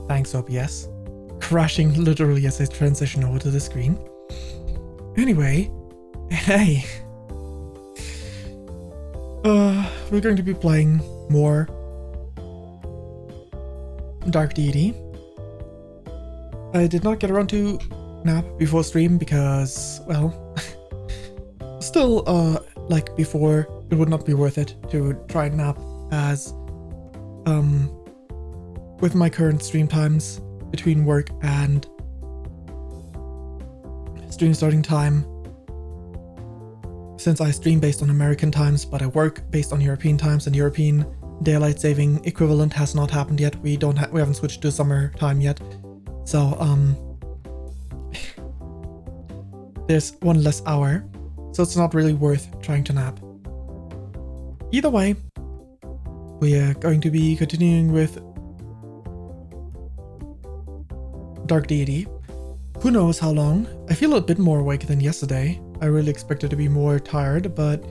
Thanks, OBS. Crashing literally as I transition over to the screen. Anyway, hey. We're going to be playing more Dark Deity. I did not get around to nap before stream because, well, still, like before, it would not be worth it to try and nap as, with my current stream times between work and stream starting time. Since I stream based on American times, but I work based on European times, and European daylight saving equivalent has not happened yet. We haven't switched to summer time yet. So, there's one less hour, so it's not really worth trying to nap. Either way, we are going to be continuing with Dark Deity. Who knows how long? I feel a bit more awake than yesterday. I really expected to be more tired, but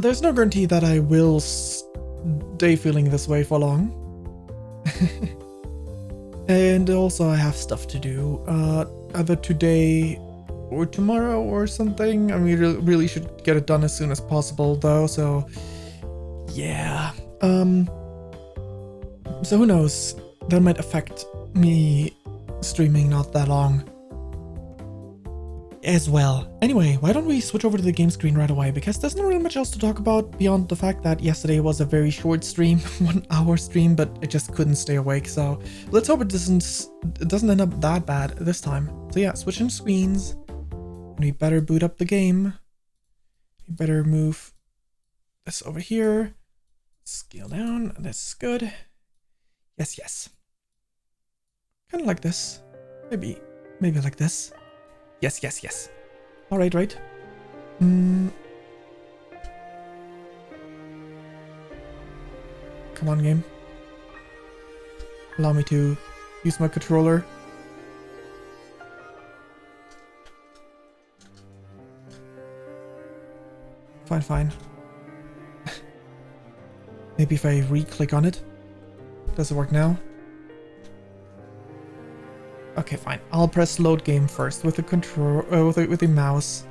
there's no guarantee that I will stay feeling this way for long. And also I have stuff to do, either today or tomorrow or something. I mean, really should get it done as soon as possible though, so yeah. So who knows, that might affect me streaming not that long as well. Anyway, why don't we switch over to the game screen right away, because there's not really much else to talk about beyond the fact that yesterday was a very short stream, 1 hour stream, but I just couldn't stay awake, so let's hope it doesn't end up that bad this time. So yeah, switching screens, and we better boot up the game. We better move this over here, scale down, this is good. Yes. Kind of like this. Maybe like this. Yes. Alright, right. Come on, game. Allow me to use my controller. Fine. Maybe if I re-click on it. Does it work now? Okay, fine. I'll press load game first with the control, with the mouse.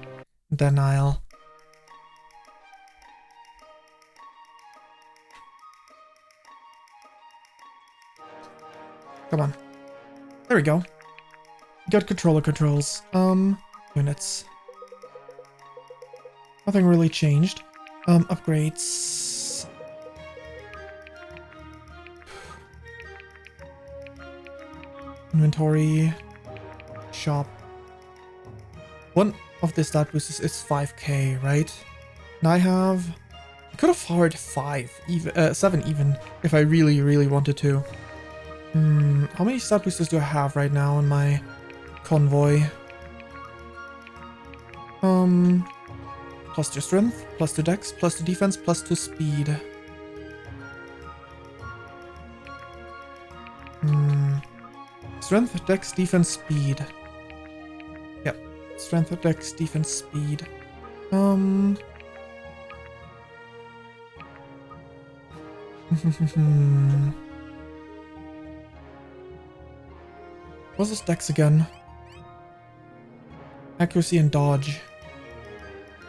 Then I'll... Come on. There we go. Got controller controls. Units. Nothing really changed. Upgrades. Inventory, shop. One of the stat boosts is 5k, right? And I could afford 7 even, if I really wanted to. How many stat boosters do I have right now in my convoy? Plus 2 strength, plus 2 dex, plus 2 defense, plus 2 speed. Strength, dex, defense, speed. Yep. Strength, dex, defense, speed. What's this dex again? Accuracy and dodge.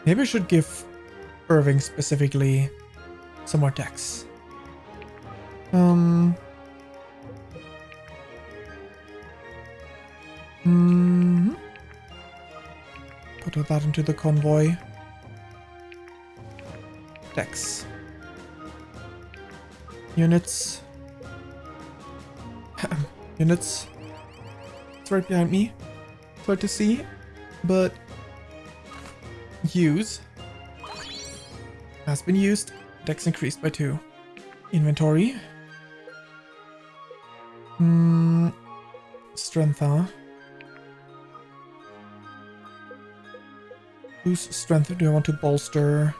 Maybe I should give Irving specifically some more dex. Put that into the convoy. Dex. Units. Units. It's right behind me. It's hard to see, but use has been used. Dex increased by 2. Inventory. Strength, huh? Whose strength do I want to bolster?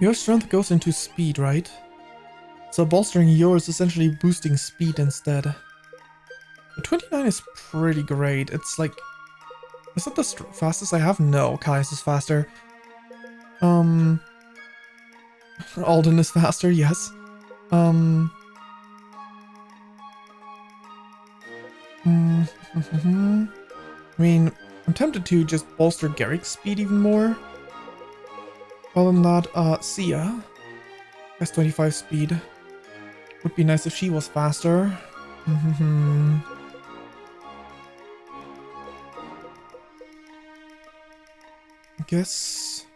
Your strength goes into speed, right? So bolstering yours, essentially boosting speed instead. But 29 is pretty great. It's like... Is that the fastest I have? No, Kai's is faster. Alden is faster, yes. Um. I mean, I'm tempted to just bolster Garrick's speed even more. Other than that, Sia has 25 speed. Would be nice if she was faster. I guess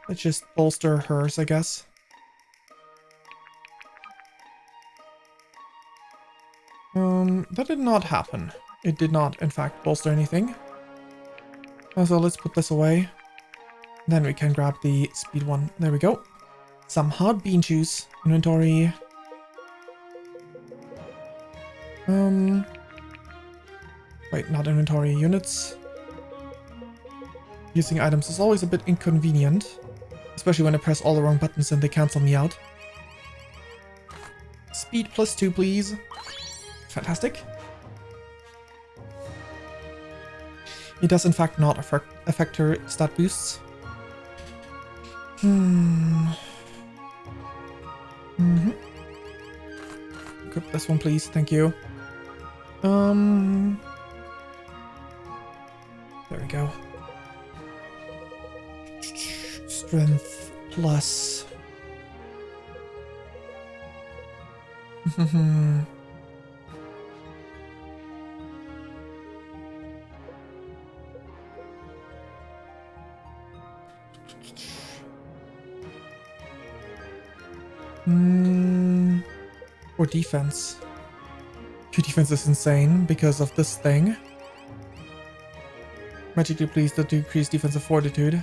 let's just bolster hers, I guess. That did not happen. It did not, in fact, bolster anything. So let's put this away. Then we can grab the speed one. There we go. Some hot bean juice. Inventory. Wait, not inventory. Units. Using items is always a bit inconvenient. Especially when I press all the wrong buttons and they cancel me out. Speed +2, please. Fantastic. It does in fact not affect her stat boosts. Equip this one, please. Thank you. There we go. Strength plus. Or defense. Your defense is insane because of this thing. Magically pleased to decrease defensive fortitude.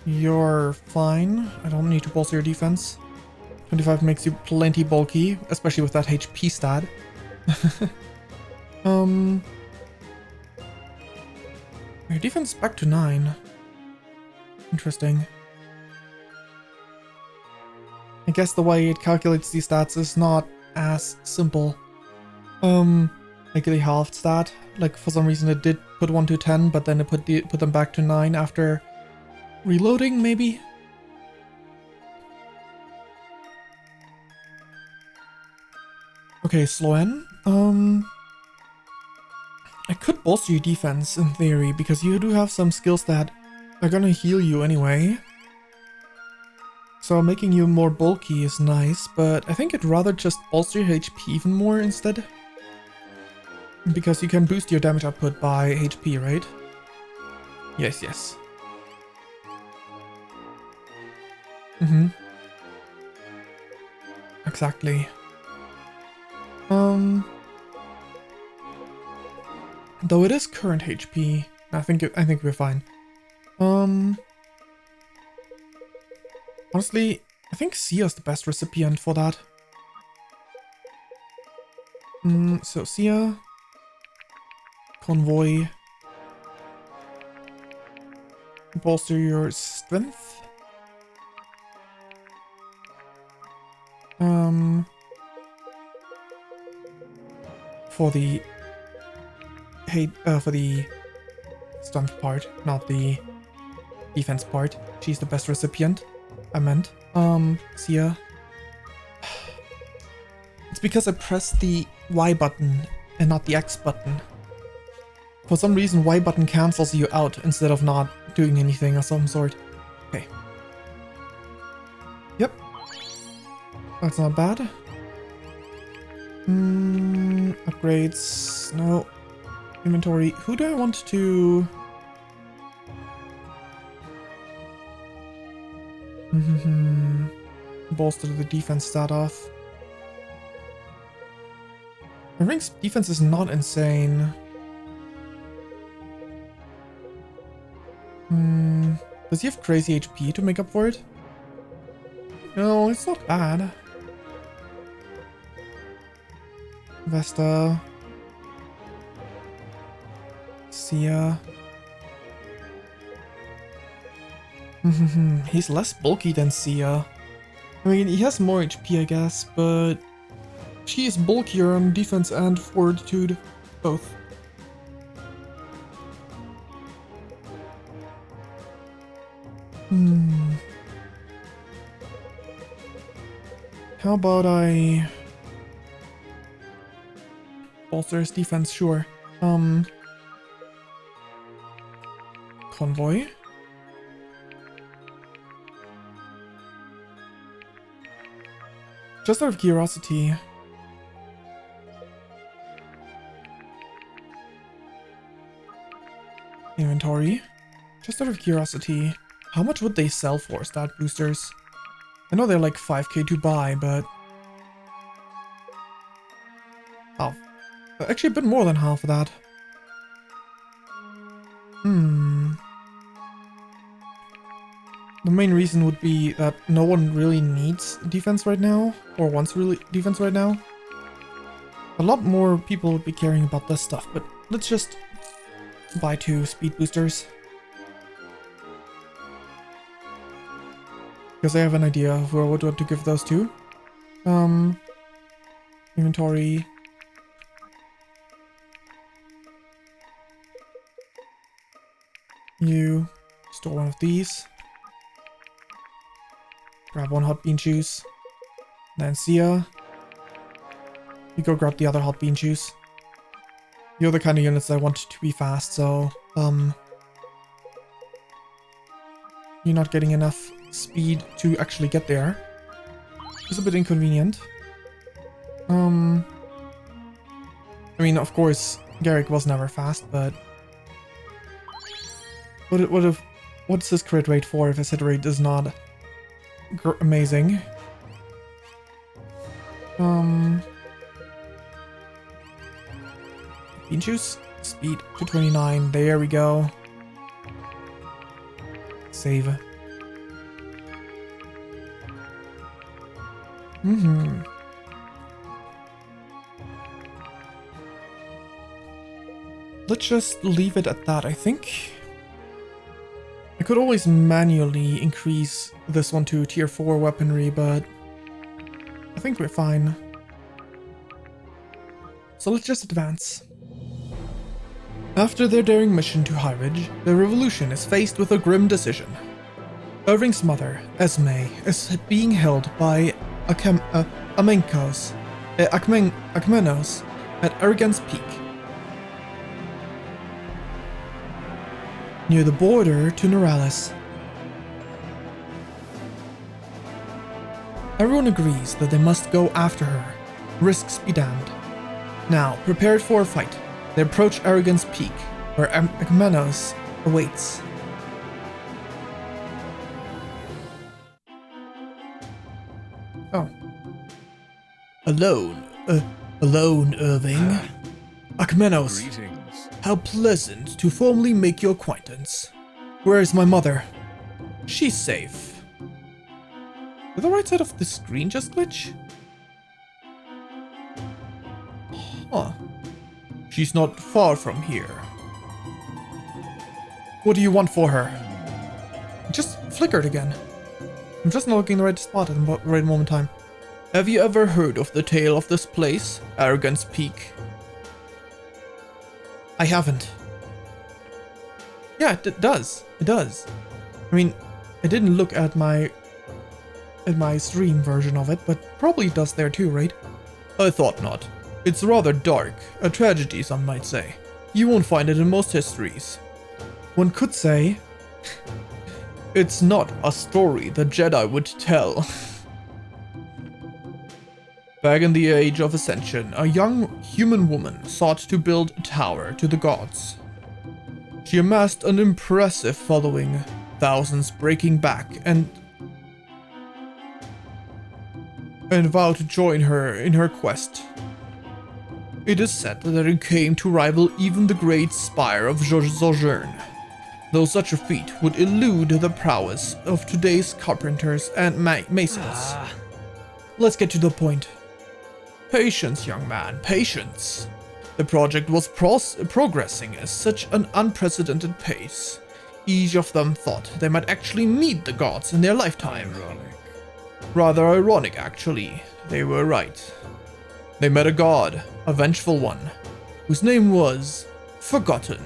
You're fine. I don't need to bolster your defense. 25 makes you plenty bulky, especially with that HP stat. Your defense is back to 9. Interesting. I guess the way it calculates these stats is not as simple. Like the halved stat. Like for some reason it did put 1 to 10, but then it put them back to 9 after reloading, maybe? Okay, Sloan. I could bolster your defense in theory, because you do have some skills that are gonna heal you anyway. So making you more bulky is nice, but I think I'd rather just bolster your HP even more instead. Because you can boost your damage output by HP, right? Yes, yes. Exactly. Though it is current HP, I think we're fine. Honestly, I think Sia's the best recipient for that. So Sia, Convoy, bolster your strength. For the strength part, not the defense part. She's the best recipient. I meant. Sia. It's because I pressed the Y button and not the X button. For some reason, Y button cancels you out instead of not doing anything of some sort. Okay. Yep. That's not bad. Upgrades. No. Inventory. Who do I want to... bolster the defense stat off. My ring's defense is not insane. Does he have crazy HP to make up for it? No, it's not bad. Vesta. Sia. He's less bulky than Sia. I mean, he has more HP, I guess, but she is bulkier on defense and fortitude. Both. How about I bolster his defense? Sure. Convoy. Just out of curiosity. Inventory. Just out of curiosity, how much would they sell for stat boosters? I know they're like 5k to buy, but... Oh, actually a bit more than half of that. The main reason would be that no one really needs defense right now, or wants really defense right now. A lot more people would be caring about this stuff, but let's just buy 2 speed boosters. Because I have an idea of who I would want to give those to. Inventory. You store one of these. Grab 1 hot bean juice. Lancia. You go grab the other hot bean juice. You're the kind of units I want to be fast, so you're not getting enough speed to actually get there. It's a bit inconvenient. I mean, of course, Garrick was never fast, but what's his crit rate for if his hit rate is not amazing? Bean juice, speed to 29. There we go. Save. Let's just leave it at that, I think. I could always manually increase this one to tier 4 weaponry, but I think we're fine. So let's just advance. After their daring mission to High Ridge, the revolution is faced with a grim decision. Irving's mother, Esme, is being held by Akmenos at Arrogance Peak, near the border to Knowless. Everyone agrees that they must go after her, risks be damned. Now, prepared for a fight, they approach Arrogance Peak, where Akmenos awaits. Oh. Alone, Irving. Akmenos. Greetings. How pleasant to formally make your acquaintance. Where is my mother? She's safe. Did the right side of the screen just glitch? Huh. She's not far from here. What do you want for her? It just flickered again. I'm just not looking in the right spot at the right moment in time. Have you ever heard of the tale of this place, Arrogance Peak? I haven't. Yeah, it does. It does. I mean, I didn't look at my stream version of it, but probably it does there too, right? I thought not. It's rather dark, a tragedy some might say. You won't find it in most histories. One could say, it's not a story the Jedi would tell. Back in the Age of Ascension, a young human woman sought to build a tower to the gods. She amassed an impressive following, thousands breaking back and vowed to join her in her quest. It is said that it came to rival even the great spire of Zojourn, though such a feat would elude the prowess of today's carpenters and masons. Let's get to the point. Patience, young man, patience. The project was progressing at such an unprecedented pace. Each of them thought they might actually meet the gods in their lifetime. Rather ironic, actually. They were right. They met a god, a vengeful one. whose name was Forgotten.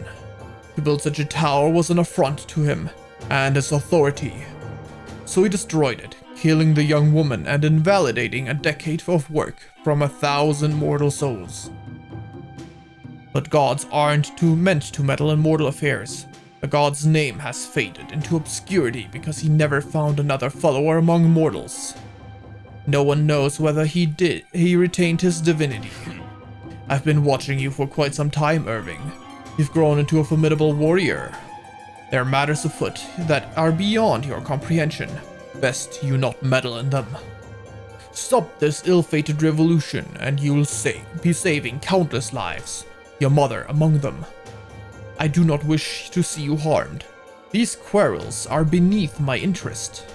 To build such a tower was an affront to him and his authority. So he destroyed it, killing the young woman and invalidating a decade of work from 1,000 mortal souls. But gods aren't meant to meddle in mortal affairs. The god's name has faded into obscurity because he never found another follower among mortals. No one knows whether he retained his divinity. I've been watching you for quite some time, Irving. You've grown into a formidable warrior. There are matters afoot that are beyond your comprehension. Best you not meddle in them. Stop this ill-fated revolution and you'll be saving countless lives, your mother among them. I do not wish to see you harmed. These quarrels are beneath my interest.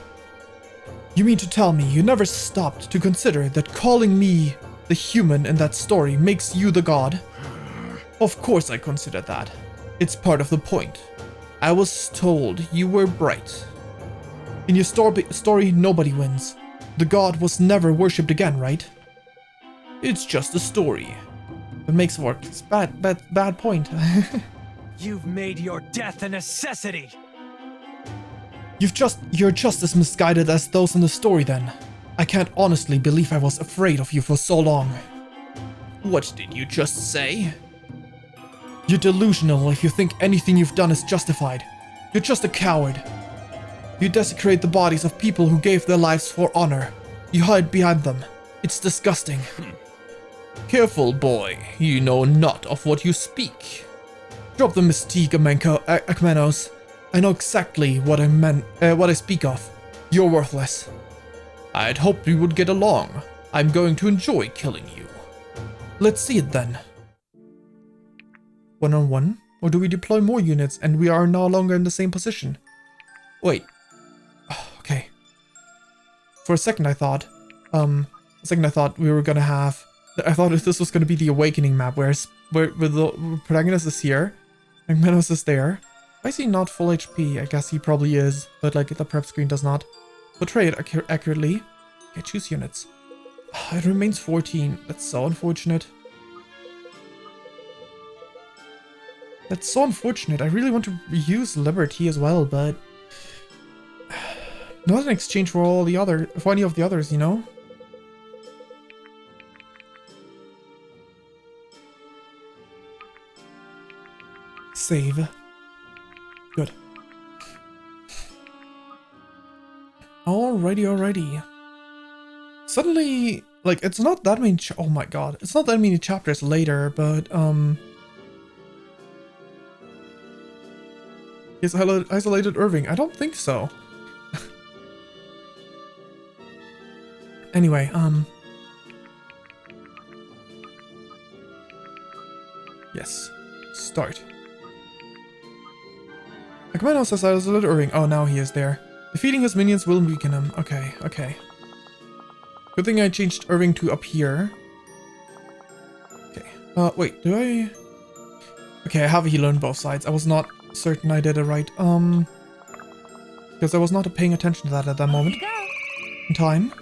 You mean to tell me you never stopped to consider that calling me the human in that story makes you the god? Of course I consider that. It's part of the point. I was told you were bright. In your story, nobody wins. The god was never worshipped again, right? It's just a story. It makes work. It's bad point. You've made your death a necessity. You're just as misguided as those in the story then. I can't honestly believe I was afraid of you for so long. What did you just say? You're delusional if you think anything you've done is justified. You're just a coward. You desecrate the bodies of people who gave their lives for honor. You hide behind them. It's disgusting. Careful, boy. You know not of what you speak. Drop the mystique, Akmenos. I know exactly what I speak of. You're worthless. I'd hoped we would get along. I'm going to enjoy killing you. Let's see it then. 1-on-1? Or do we deploy more units and we are no longer in the same position? Wait. Okay. For a second I thought we were gonna have... I thought this was gonna be the Awakening map where the protagonist is here, and Menos is there. Why is he not full HP? I guess he probably is, but like the prep screen does not portray it accurately. Okay, choose units. It remains 14. That's so unfortunate. That's so unfortunate. I really want to use Liberty as well, but not in exchange for any of the others, you know? Save. Good. Alrighty. Suddenly, like, it's not that many oh my god. It's not that many chapters later, but, Is isolated Irving? I don't think so. Anyway, yes. Start. Akmenos has isolated Irving. Oh, now he is there. Defeating his minions will weaken him. Okay. Good thing I changed Irving to up here. Okay. Wait, do I... Okay, I have a healer on both sides. I was not certain I did it right. Because I was not paying attention to that at that moment in time.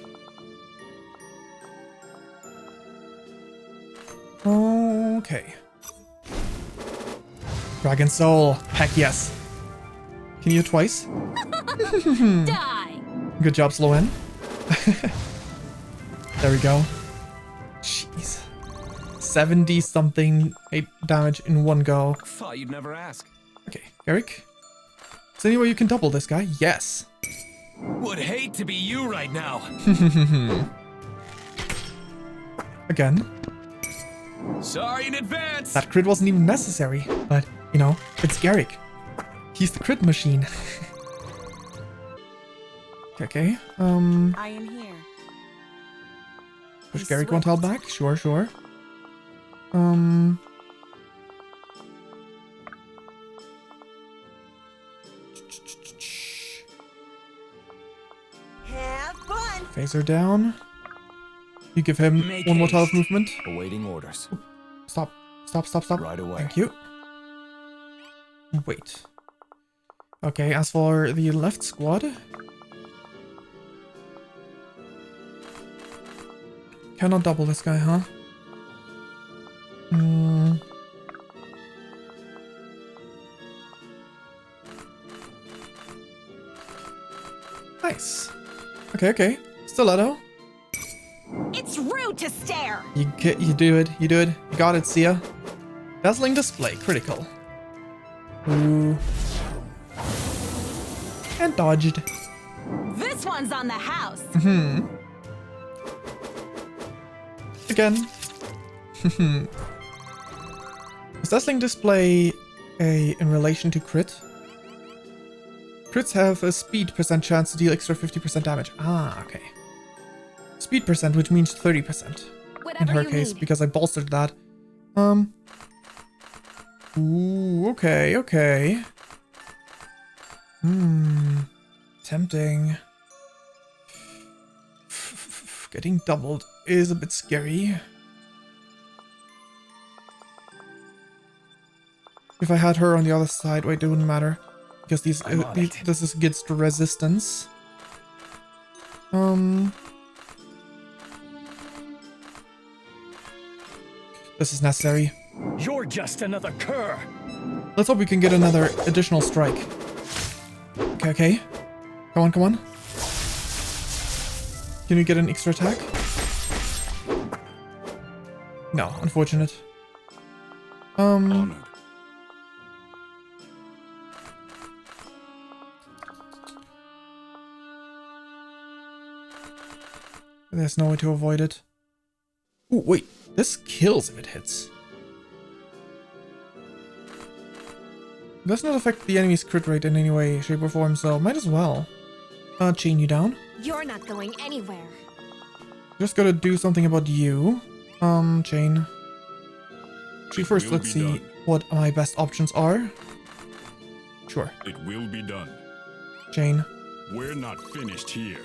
Okay. Dragon Soul. Heck yes. Can you hit twice? Die. Good job, Sloan. There we go. Jeez. 70-something damage in one go. Thought you'd never ask. Okay, Garrick. Is there any way you can double this guy? Yes. Would hate to be you right now. Again. Sorry in advance. That crit wasn't even necessary, but, you know, it's Garrick. He's the crit machine. Okay, I am here. push Garrick one tile back? Sure. Have fun. Phaser down. You give him one more tile of movement. Awaiting orders. Stop. Right away. Thank you. Wait. Okay, as for the left squad... Cannot double this guy, huh? Okay. Stiletto. It's rude to stare. You do it. You got it, Sia. Dazzling display, critical. Ooh. And dodged. This one's on the house. Again. Is dazzling display in relation to crit? Crits have a speed percent chance to deal extra 50% damage. Ah, okay. Speed percent, which means 30% in her case, because I bolstered that. Ooh, okay. Tempting. Getting doubled is a bit scary. If I had her on the other side, wait, it wouldn't matter. Because this is against resistance. This is necessary. You're just another cur. Let's hope we can get another additional strike. Okay. Come on. Can you get an extra attack? No, unfortunate. Honored. There's no way to avoid it. Ooh, wait. This kills if it hits. Does not affect the enemy's crit rate in any way, shape, or form, so might as well. Chain you down. You're not going anywhere. Just gotta do something about you. Chain. Actually, first let's see what my best options are. Sure. It will be done. Chain. We're not finished here.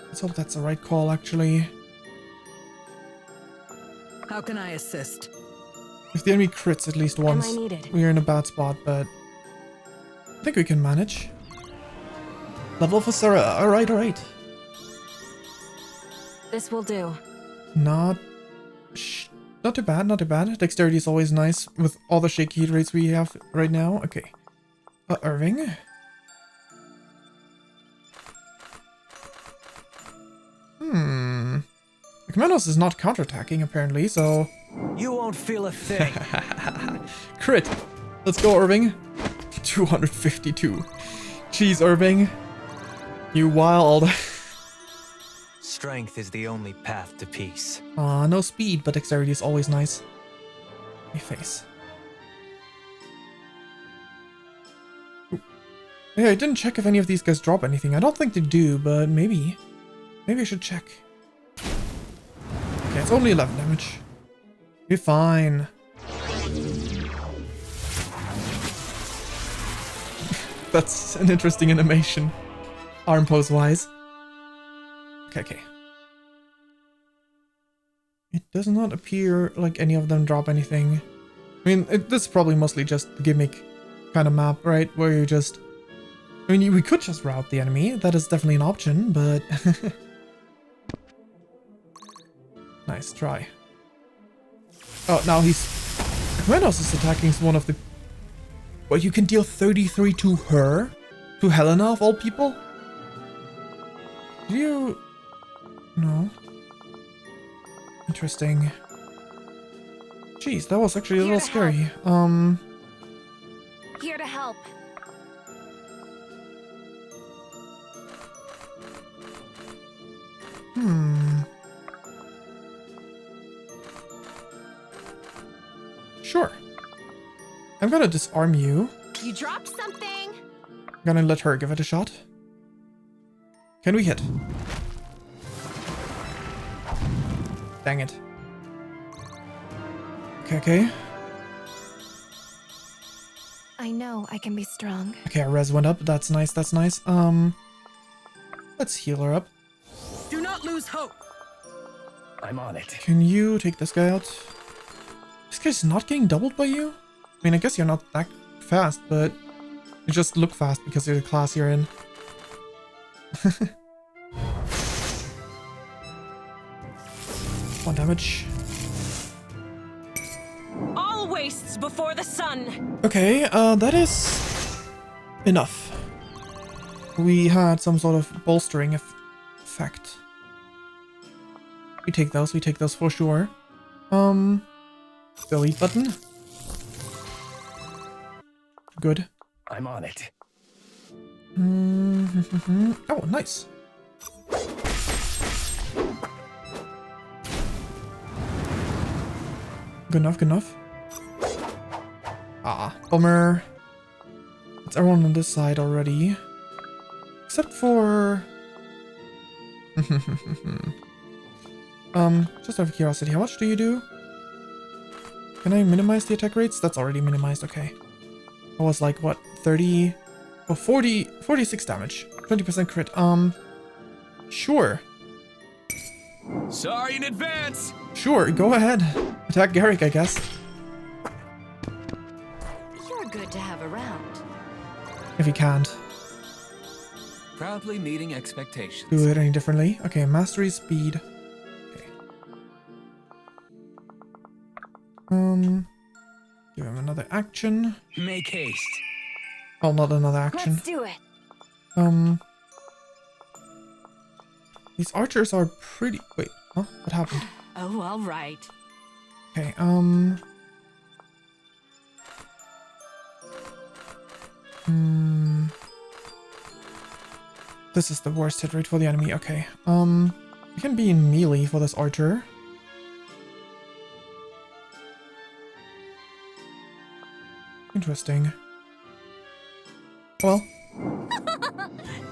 Let's hope that's the right call, actually. How can I assist? If the enemy crits at least once, Am I needed? we are in a bad spot, but I think we can manage. Level for Sarah. Alright. This will do. Not too bad. Dexterity is always nice with all the shaky hit rates we have right now. Okay. Irving. The Commandos is not counterattacking apparently, so You won't feel a thing. crit. Let's go, Irving. 252. Jeez, Irving. You wild. Strength is the only path to peace. No speed, but dexterity is always nice. My face. Ooh. Yeah, I didn't check if any of these guys drop anything. I don't think they do, but maybe. Maybe I should check. Okay, it's only 11 damage. You're fine. That's an interesting animation. Arm pose wise. Okay. It does not appear like any of them drop anything. I mean, this is probably mostly just the gimmick kind of map, right? Where you just... I mean, we could just route the enemy. That is definitely an option, but... Nice try. Oh, now he's... Commandos is attacking one of the... Well, you can deal 33 to her? To Helena of all people? Do you... No. Interesting. Jeez, that was actually a little scary. Here to help. Sure. I'm gonna disarm you. You dropped something. I'm gonna let her give it a shot. Can we hit? Dang it. Okay. I know I can be strong. Okay, our res went up. That's nice. Let's heal her up. Do not lose hope. I'm on it. Can you take this guy out? This guy's not getting doubled by you? I mean, I guess you're not that fast, but you just look fast because you're the class you're in. 1 damage. I'll wastes before the sun. Okay, that is enough. We had some sort of bolstering effect. We take those for sure. Delete button. Good. I'm on it. Oh, nice. Good enough, good enough. Ah, bummer. It's everyone on this side already. Except for... just out of curiosity, how much do you do? Can I minimize the attack rates? That's already minimized, okay. I was like, what, 30... Oh, 46 damage. 20% crit. Sure. Sorry in advance. Sure, go ahead. Attack Garrick, I guess. You're good to have around. If he can't Proudly meeting expectations. do it any differently. Okay, mastery speed. Okay. Give him another action. Make haste. Oh, not another action. Let's do it. These archers are pretty... Wait, huh? What happened? Oh, all right. Okay, This is the worst hit rate for the enemy. Okay, we can be in melee for this archer. Interesting. Well,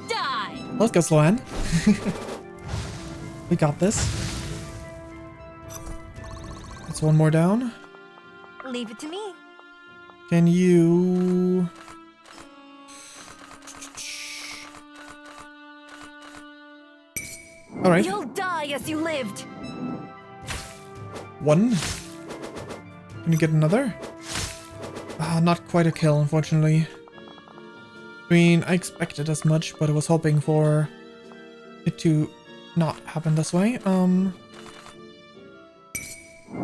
Die! let's go, Sloan. We got this. That's one more down. Leave it to me. Can you... Alright, You'll die as you lived. one. Can you get another? Not quite a kill, unfortunately. I mean, I expected as much, but I was hoping for it to not happen this way.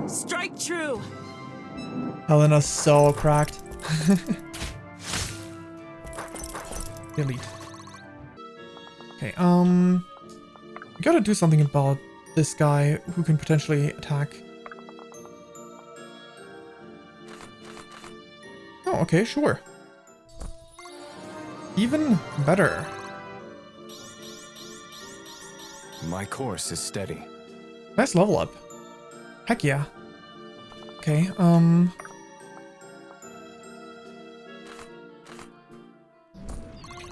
Strike true! Helena's so cracked. Delete. Okay, we gotta do something about this guy who can potentially attack. Oh, okay, sure. Even better. My course is steady. Nice level up. Heck yeah. Okay,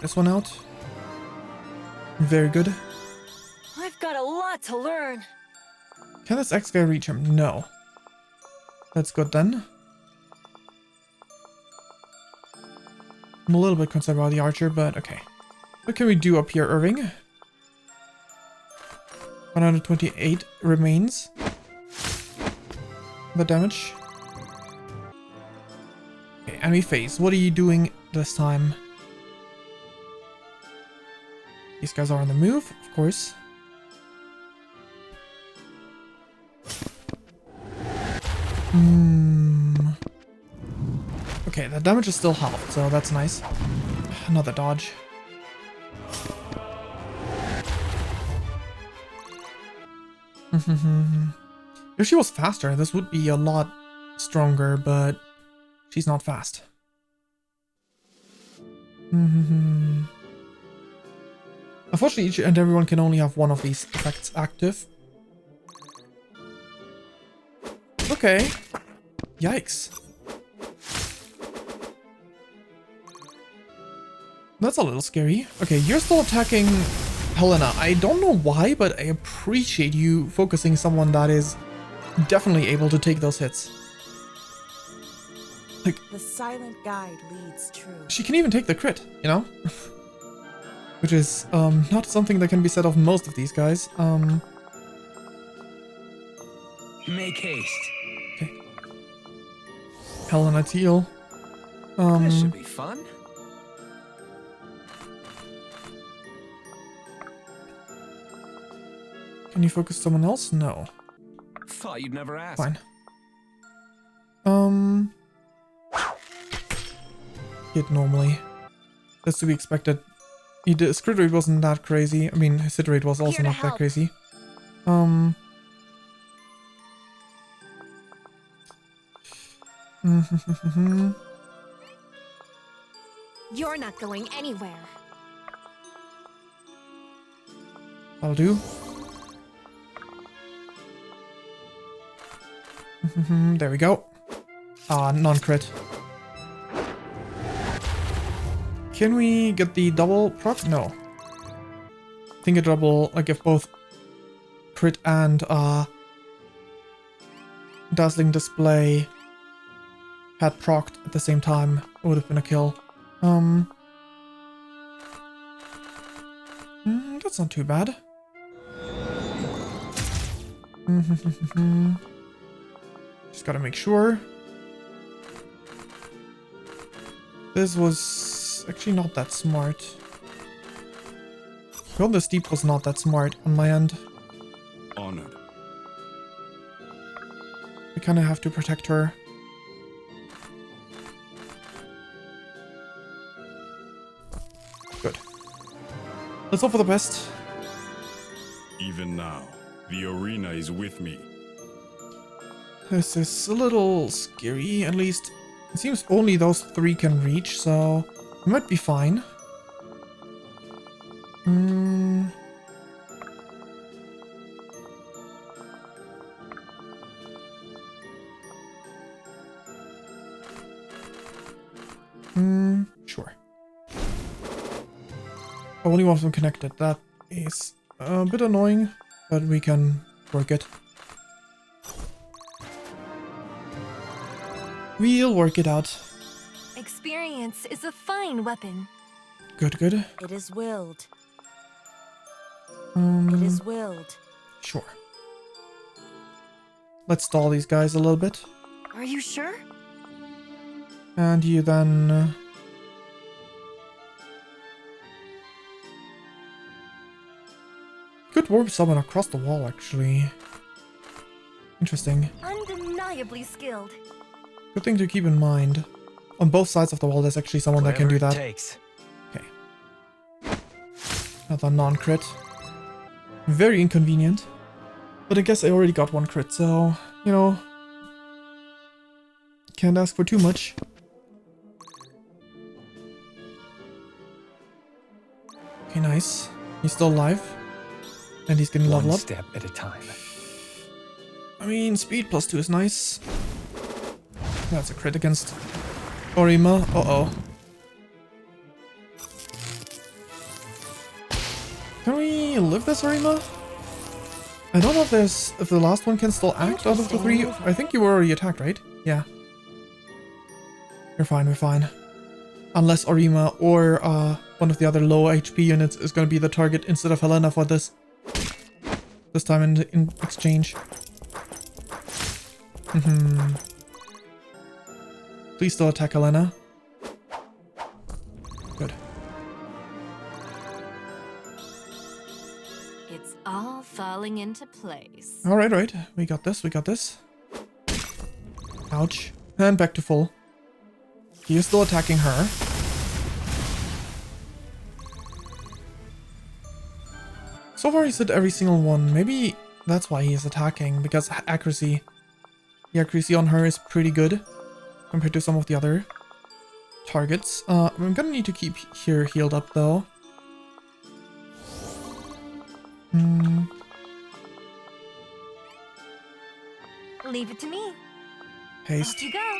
this one out. Very good. I've got a lot to learn. Can this X guy reach him? No. That's good then. I'm a little bit concerned about the archer, but okay. What can we do up here, Irving? 128 remains. The damage. Okay, enemy phase. What are you doing this time? These guys are on the move, of course. Okay, the damage is still halved, so that's nice. Another dodge. If she was faster, this would be a lot stronger, but she's not fast. Unfortunately, each and everyone can only have one of these effects active. Okay. Yikes. That's a little scary. Okay, you're still attacking Helena. I don't know why, but I appreciate you focusing someone that is definitely able to take those hits. Like, the silent guide leads true. she can even take the crit, you know? Which is not something that can be said of most of these guys. Make haste. Okay. Helena's heal. This should be fun. Can you focus someone else? No. Thought you'd never ask. Fine. hit normally. That's to be expected. His crit rate wasn't that crazy. I mean, his hit rate was also Here to not that help. crazy. You're not going anywhere. That'll do. There we go. Non-crit. Can we get the double proc? No. I think a double, like if both crit and dazzling display had procced at the same time, it would have been a kill. That's not too bad. Just gotta make sure. This was actually not that smart. Well, the steep was not that smart on my end. Honored. We kind of have to protect her. Good. Let's hope for the best. Even now, the arena is with me. This is a little scary, at least. It seems only those three can reach, so we might be fine. Sure. Only one of them connected. That is a bit annoying, but we can work it. We'll work it out. Experience is a fine weapon. Good, good. It is willed. It Um, is willed. Sure. Let's stall these guys a little bit. Are you sure? And you then... Good warp summon across the wall, actually. Interesting. Undeniably skilled. Good thing to keep in mind. On both sides of the wall, there's actually someone that can do Whatever that. it takes. Okay. Another non-crit. Very inconvenient. But I guess I already got one crit, so, you know, can't ask for too much. Okay, nice. He's still alive. And he's getting leveled One up. step at a time. I mean, speed +2 is nice. That's a crit against Orima. Uh-oh. Can we live this, Orima? I don't know if the last one can still act out of the three. I think you were already attacked, right? Yeah. We're fine, we're fine. Unless Orima or one of the other low HP units is going to be the target instead of Helena for this. This time in exchange. Please still attack Helena. Good. It's all falling into place. Alright, right. We got this, we got this. Ouch. And back to full. He is still attacking her. So far he's hit every single one. Maybe that's why he is attacking, because accuracy. The accuracy on her is pretty good compared to some of the other targets. I'm gonna need to keep here healed up though. Leave it to me. Haste. Off you go.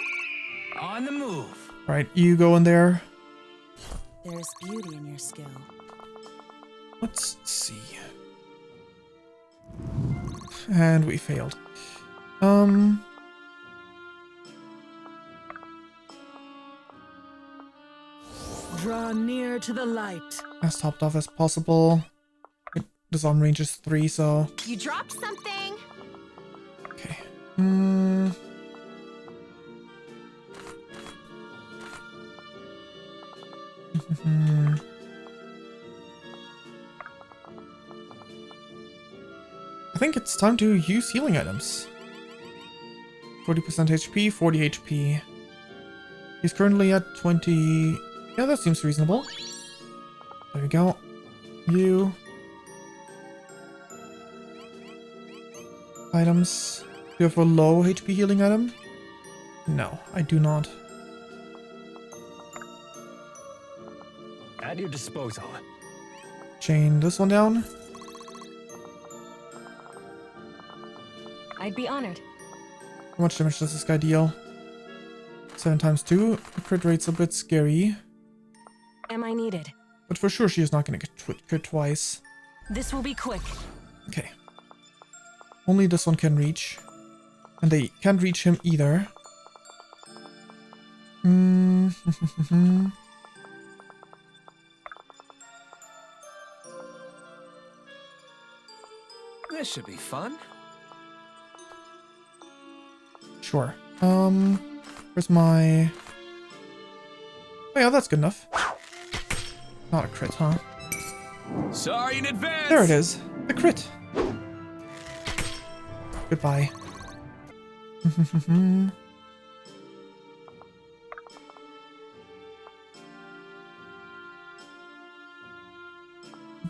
On the move. Alright, you go in there. There is beauty in your skill. Let's see. And we failed. Draw near to the light. As topped off as possible. Disarm range is 3, so... You dropped something. Okay. I think it's time to use healing items. 40% HP, 40 HP. He's currently at 20... Yeah, that seems reasonable. There we go. You. Items. Do you have a low HP healing item? No, I do not. At your disposal. Chain this one down. I'd be honored. How much damage does this guy deal? 7 times 2. The crit rate's a bit scary. Am I needed? But for sure she is not going to get crit twice. This will be quick. Okay. Only this one can reach. And they can't reach him either. This should be fun. Sure. Where's my... Oh yeah, that's good enough. Not a crit, huh? Sorry in advance. There it is. The crit. Goodbye.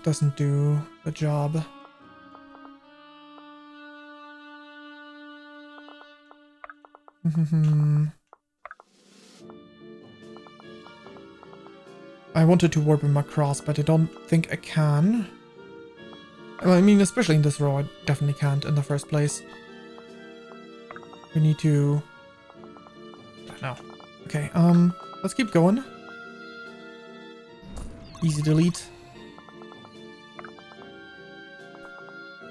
Doesn't do the job. I wanted to warp him across, but I don't think I can. Well, I mean, especially in this row, I definitely can't in the first place. We need to... No. Okay, let's keep going. Easy delete.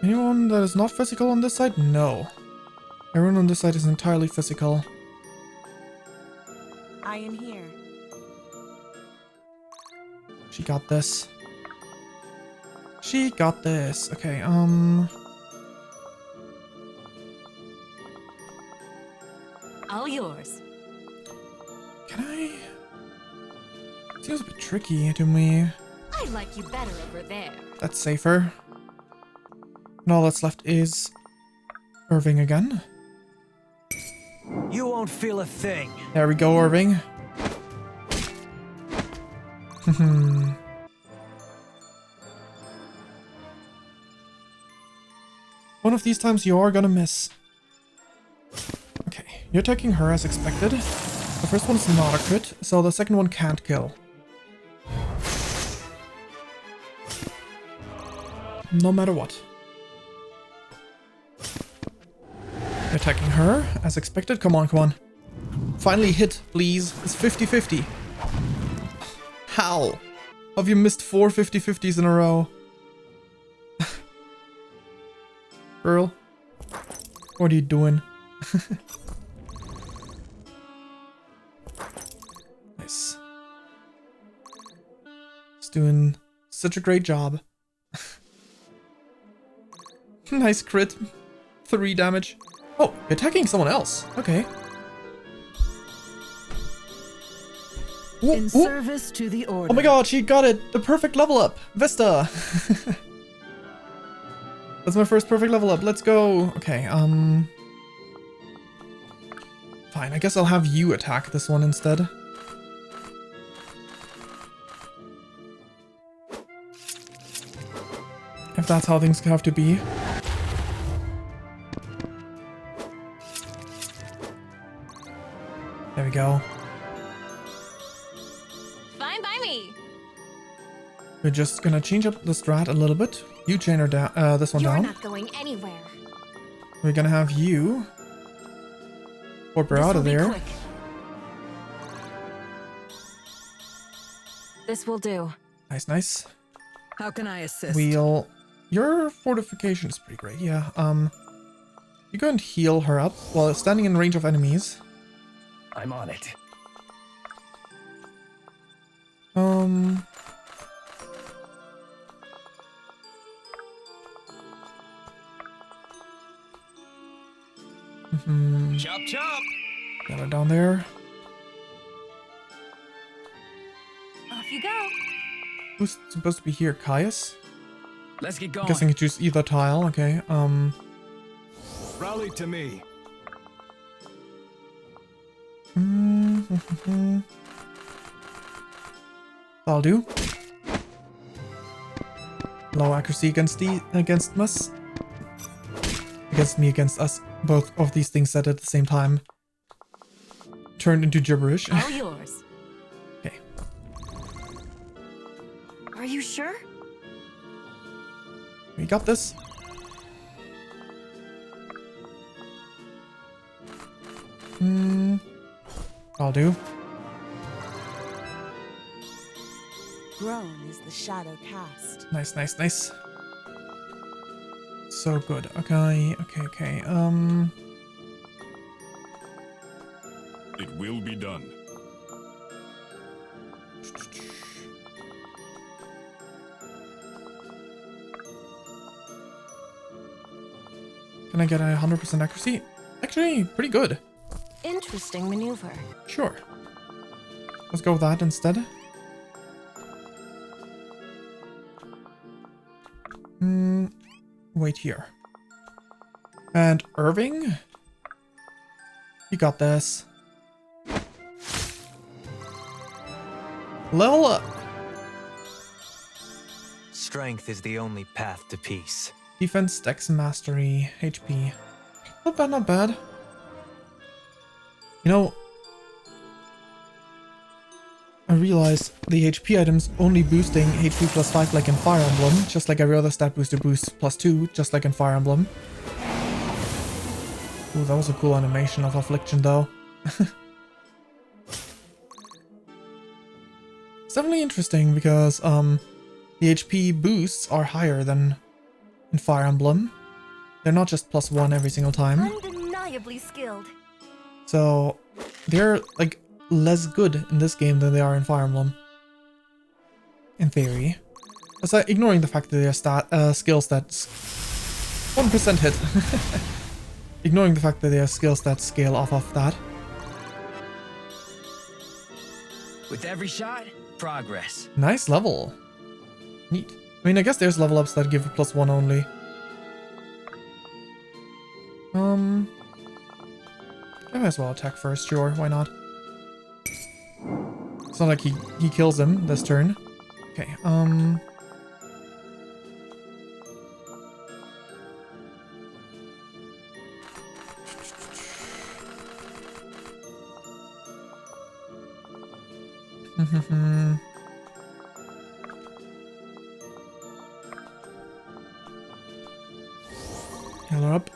Anyone that is not physical on this side? No. Everyone on this side is entirely physical. I am here. She got this. She got this. Okay, All yours. Can I... Seems a bit tricky to me. I like you better over there. That's safer. And all that's left is... Irving again. You won't feel a thing. There we go, Irving. One of these times you are gonna miss. Okay, you're attacking her as expected. The first one's not a crit, so the second one can't kill. No matter what. You're attacking her as expected. Come on, come on. Finally hit, please. It's 50-50. How? Have you missed 4 50-50s in a row? Girl, what are you doing? Nice. It's doing such a great job. Nice crit. 3 damage. Oh, you're attacking someone else. Okay. Ooh, In ooh. service to the order. Oh my god, she got it! The perfect level up! Vesta! That's my first perfect level up. Let's go. Okay, fine, I guess I'll have you attack this one instead. If that's how things have to be. There we go. Fine by me. We're just gonna change up the strat a little bit. You chain her down, this one You're down. not going anywhere. We're gonna have you warp her This out of will be there. quick. This will do. Nice, nice. How can I assist? We'll... Your fortification is pretty great, yeah. You go and heal her up while standing in range of enemies. I'm on it. Chop chop. Got her down there. Off you go. Who's supposed to be here? Caius? Let's get I'm going. guessing you choose either tile, okay. Rally to me. I'll do. Low accuracy against us. Against me, against us. Both of these things said at the same time. Turned into gibberish. All yours. Okay. Are you sure? We got this. I'll do. Grown is the shadow cast. Nice, nice, nice. So good. Okay, okay, okay. It will be done. Can I get a 100% accuracy? Actually, pretty good. Interesting maneuver. Sure. Let's go with that instead. Wait here. And Irving? You got this. Level up. Strength is the only path to peace. Defense, Dex, Mastery, HP. Not bad, not bad. You know, I realize the HP items only boosting HP plus 5 like in Fire Emblem, just like every other stat booster boosts plus 2, just like in Fire Emblem. Ooh, that was a cool animation of Affliction though. It's definitely interesting because the HP boosts are higher than in Fire Emblem. They're not just plus 1 every single time. Undeniably skilled. So they're like less good in this game than they are in Fire Emblem. In theory. Aside, ignoring the fact that they are skill stats 1% hit. Ignoring the fact that they are skill stats scale off of that. With every shot, progress. Nice level. Neat. I mean, I guess there's level ups that give plus 1 only. I might as well attack first, sure, why not? It's not like he kills him this turn. Okay, heal her up.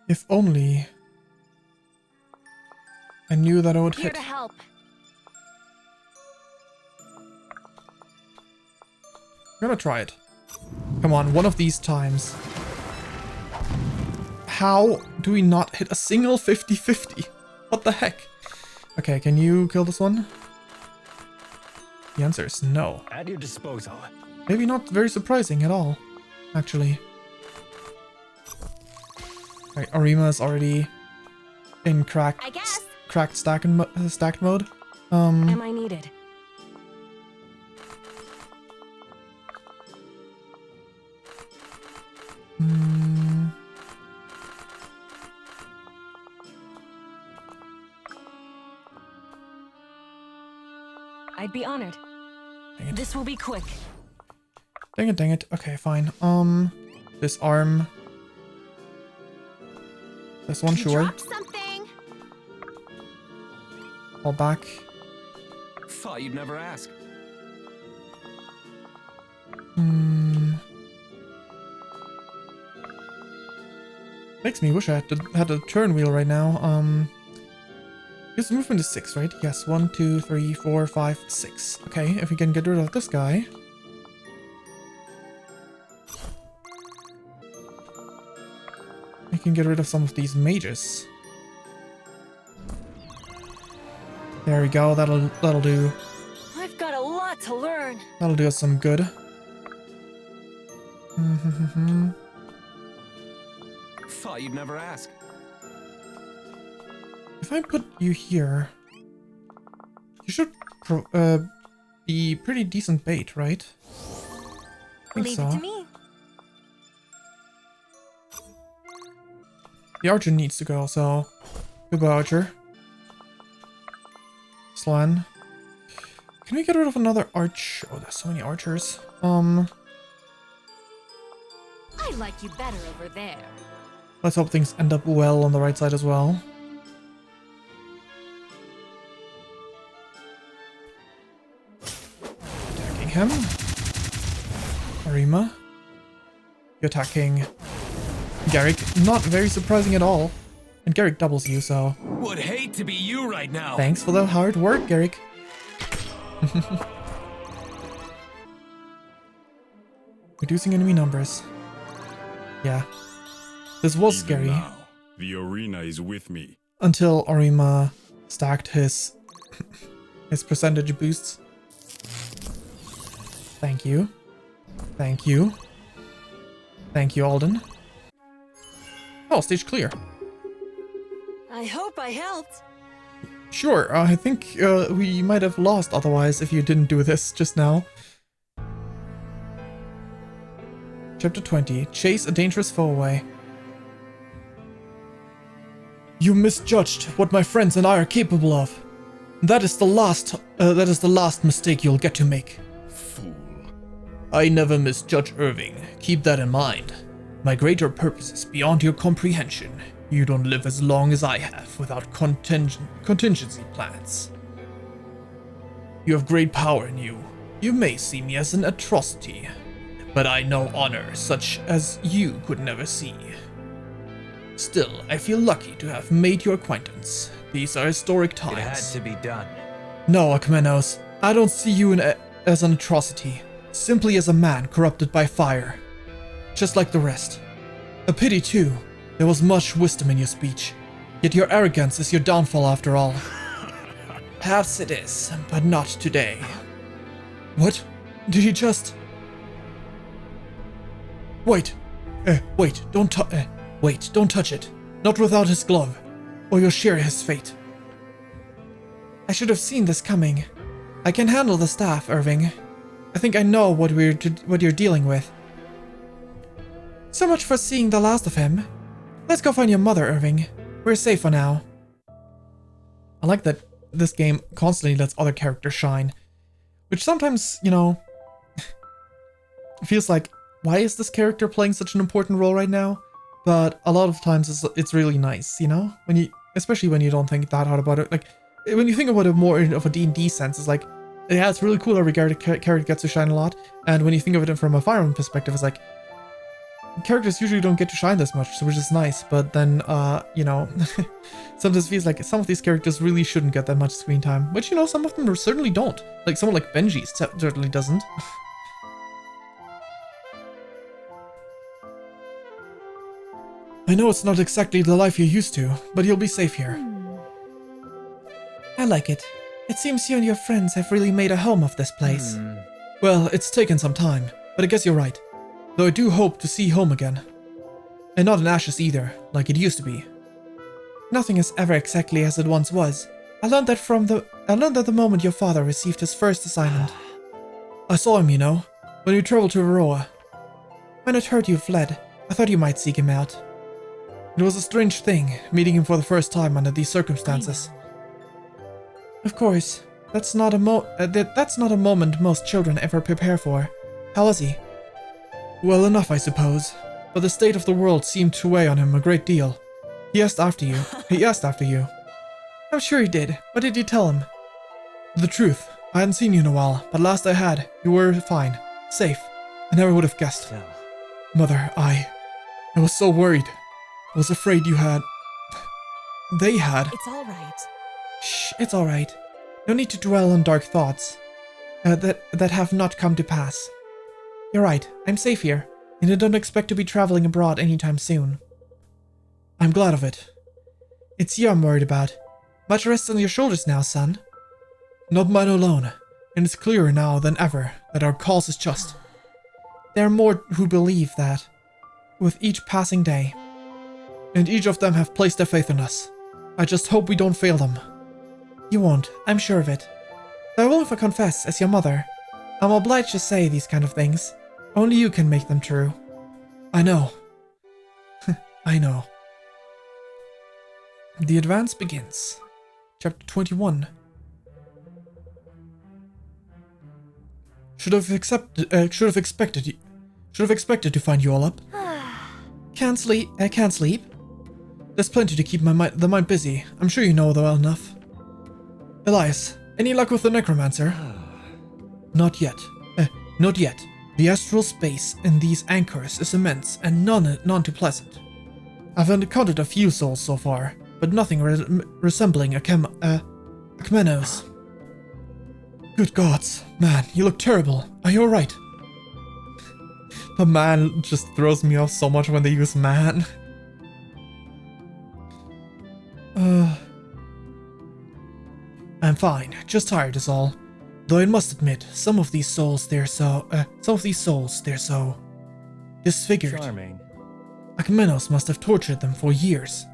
If only I knew that I would Here hit. to help. I'm gonna try it. Come on, one of these times. How do we not hit a single 50-50? What the heck? Okay, can you kill this one? The answer is no. At your disposal. Maybe not very surprising at all, actually. Right, Arima is already in I guess. cracked stacked mode. Am I needed? I'd be honored. Dang it. This will be quick. Dang it, dang it. Okay, fine. Disarm. This one, sure. Drop something. Fall back. Thought you'd never ask. Makes me wish I had a turn wheel right now. His movement is 6, right? Yes, 1, 2, 3, 4, 5, 6. Okay, if we can get rid of this guy. We can get rid of some of these mages. There we go, that'll do. I've got a lot to learn. That'll do us some good. Thought you'd never ask. If I put you here, you should be pretty decent bait, right? I think Leave so. it to me. The archer needs to go, so Goodbye, Archer. Slan. Can we get rid of another arch? Oh, there's so many archers. I like you better over there. Let's hope things end up well on the right side as well. Attacking him. Arima. You're attacking Garrick. Not very surprising at all. And Garrick doubles you, so... Would hate to be you right now. Thanks for the hard work, Garrick. Reducing enemy numbers. Yeah. This was Even scary. now, the arena is with me. Until Arima stacked his his percentage boosts. Thank you. Thank you. Thank you, Alden. Oh, stage clear. I hope I helped. Sure, I think we might have lost otherwise if you didn't do this just now. Chapter 20. Chase a dangerous foe away. You misjudged what my friends and I are capable of. That is the last mistake you'll get to make. Fool. I never misjudge Irving. Keep that in mind. My greater purpose is beyond your comprehension. You don't live as long as I have without contingency plans. You have great power in you. You may see me as an atrocity, but I know honor such as you could never see. Still, I feel lucky to have made your acquaintance. These are historic times. It had to be done. No, Akmenos. I don't see you as an atrocity. Simply as a man corrupted by fire. Just like the rest. A pity too. There was much wisdom in your speech. Yet your arrogance is your downfall after all. Perhaps it is, but not today. What? Did he just... Wait. Wait, don't touch it. Not without his glove, or you'll share his fate. I should have seen this coming. I can handle the staff, Irving. I think I know what you're dealing with. So much for seeing the last of him. Let's go find your mother, Irving. We're safe for now. I like that this game constantly lets other characters shine. Which sometimes, you know, feels like, why is this character playing such an important role right now? But a lot of times it's really nice, you know? Especially when you don't think that hard about it. Like, when you think about it more of a D&D sense, it's like, yeah, it's really cool that regarded character gets to shine a lot. And when you think of it from a Fire Emblem perspective, it's like, characters usually don't get to shine this much, so which is nice. But then, you know, sometimes feels like some of these characters really shouldn't get that much screen time. Which, you know, some of them certainly don't. Like, someone like Benji certainly doesn't. I know it's not exactly the life you're used to, but you'll be safe here. I like it. It seems you and your friends have really made a home of this place. Well, it's taken some time, but I guess you're right. Though I do hope to see home again. And not in ashes either, like it used to be. Nothing is ever exactly as it once was. I learned that the moment your father received his first assignment. I saw him, you know, when we traveled to Varroa. When I'd heard you fled, I thought you might seek him out. It was a strange thing, meeting him for the first time under these circumstances. Of course, that's not a moment most children ever prepare for. How was he? Well enough, I suppose, but the state of the world seemed to weigh on him a great deal. He asked after you. I'm sure he did. What did you tell him? The truth. I hadn't seen you in a while, but last I had, you were fine. Safe. I never would have guessed. Still. Mother, I was so worried. I was afraid you had... They had... It's all right. Shh, it's alright. No need to dwell on dark thoughts that have not come to pass. You're right, I'm safe here, and I don't expect to be traveling abroad anytime soon. I'm glad of it. It's you I'm worried about. Much rests on your shoulders now, son. Not mine alone, and it's clearer now than ever that our cause is just. There are more who believe that, with each passing day. And each of them have placed their faith in us. I just hope we don't fail them. You won't, I'm sure of it. Though I will if I confess, as your mother, I'm obliged to say these kind of things. Only you can make them true. I know. I know. The advance begins. Chapter 21. Should have expected to find you all up. Can't sleep. There's plenty to keep the mind busy. I'm sure you know well enough. Elias, any luck with the necromancer? Not yet. Not yet. The astral space in these anchors is immense and none too pleasant. I've encountered a few souls so far, but nothing resembling Akmenos. Good gods, man, you look terrible. Are you alright? The man just throws me off so much when they use man. I'm fine, just tired is all. Though I must admit, some of these souls they're so disfigured. Charming. Akmenos must have tortured them for years,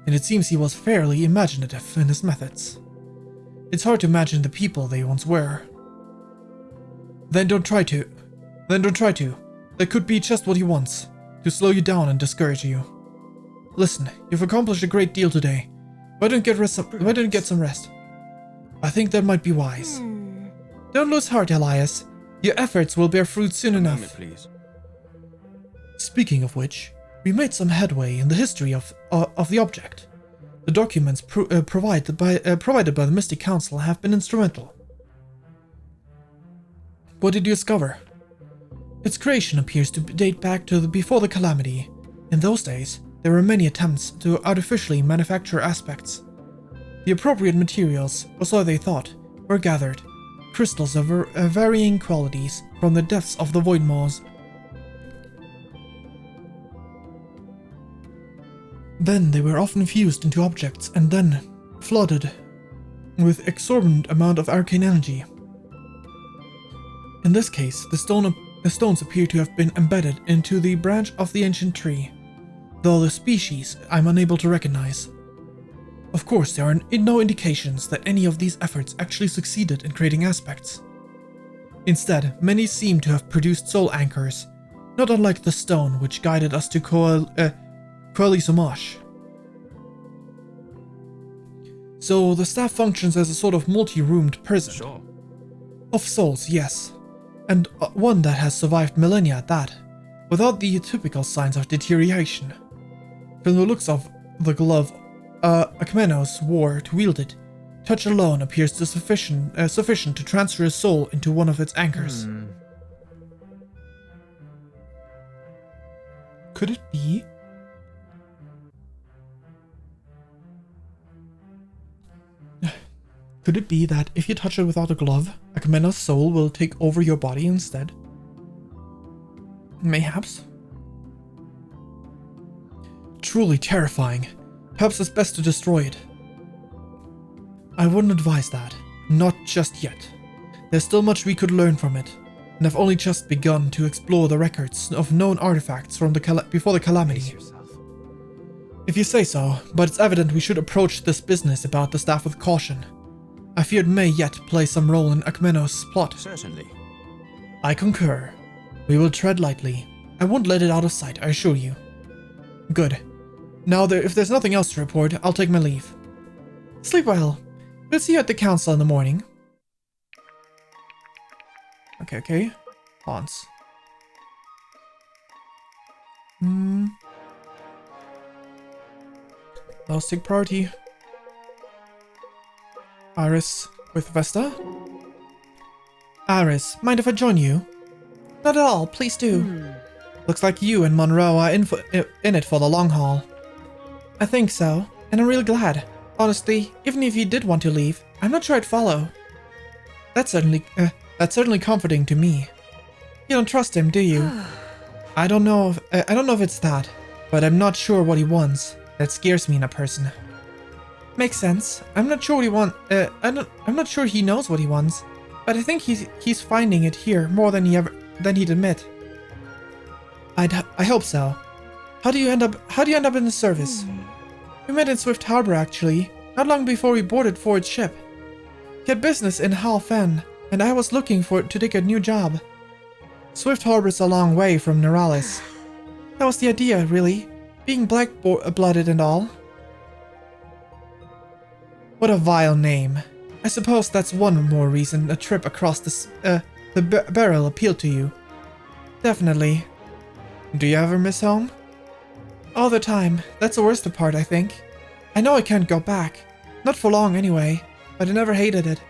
and it seems he was fairly imaginative in his methods. It's hard to imagine the people they once were. Then don't try to. That could be just what he wants, to slow you down and discourage you. Listen, you've accomplished a great deal today. Why don't you get some rest? I think that might be wise. Don't lose heart, Elias. Your efforts will bear fruit soon enough. Please. Speaking of which, we made some headway in the history of the object. The documents provided by the Mystic Council have been instrumental. What did you discover? Its creation appears to date back to before the Calamity. In those days, there were many attempts to artificially manufacture aspects. The appropriate materials, or so they thought, were gathered. Crystals of varying qualities from the depths of the void maws. Then they were often fused into objects and then flooded with exorbitant amount of arcane energy. In this case, the stones appear to have been embedded into the branch of the ancient tree, though the species I'm unable to recognize. Of course, there are no indications that any of these efforts actually succeeded in creating aspects. Instead, many seem to have produced soul anchors, not unlike the stone which guided us to Koalisomash. So the staff functions as a sort of multi-roomed prison. Sure. Of souls, yes. And one that has survived millennia at that, without the typical signs of deterioration. From the looks of the glove Akmenos wore to wield it, touch alone appears to sufficient to transfer a soul into one of its anchors. Could it be? Could it be that if you touch it without a glove, Akmenos' soul will take over your body instead? Mayhaps. Truly terrifying. Perhaps it's best to destroy it. I wouldn't advise that. Not just yet. There's still much we could learn from it, and I've only just begun to explore the records of known artifacts from before the Calamity. If you say so, but it's evident we should approach this business about the staff with caution. I fear it may yet play some role in Akmenos' plot. Certainly. I concur. We will tread lightly. I won't let it out of sight, I assure you. Good. Now, if there's nothing else to report, I'll take my leave. Sleep well. We'll see you at the council in the morning. Okay. Hans. Last take priority. Iris with Vesta. Iris, mind if I join you? Not at all, please do. Looks like you and Monroe are in it for the long haul. I think so, and I'm really glad. Honestly, even if you did want to leave, I'm not sure I'd follow. That's certainly comforting to me. You don't trust him, do you? I don't know if it's that, but I'm not sure what he wants. That scares me in a person. Makes sense. I'm not sure what he wants. I'm not sure he knows what he wants, but I think he's finding it here more than he'd admit. I hope so. How do you end up in the service? We met in Swift Harbor actually, not long before we boarded Ford's ship. He had business in Hal Fen, and I was looking to take a new job. Swift Harbor's a long way from Knowless. That was the idea, really, being black-blooded and all. What a vile name. I suppose that's one more reason a trip across the barrel appealed to you. Definitely. Do you ever miss home? All the time. That's the worst part, I think. I know I can't go back. Not for long, anyway. But I never hated it.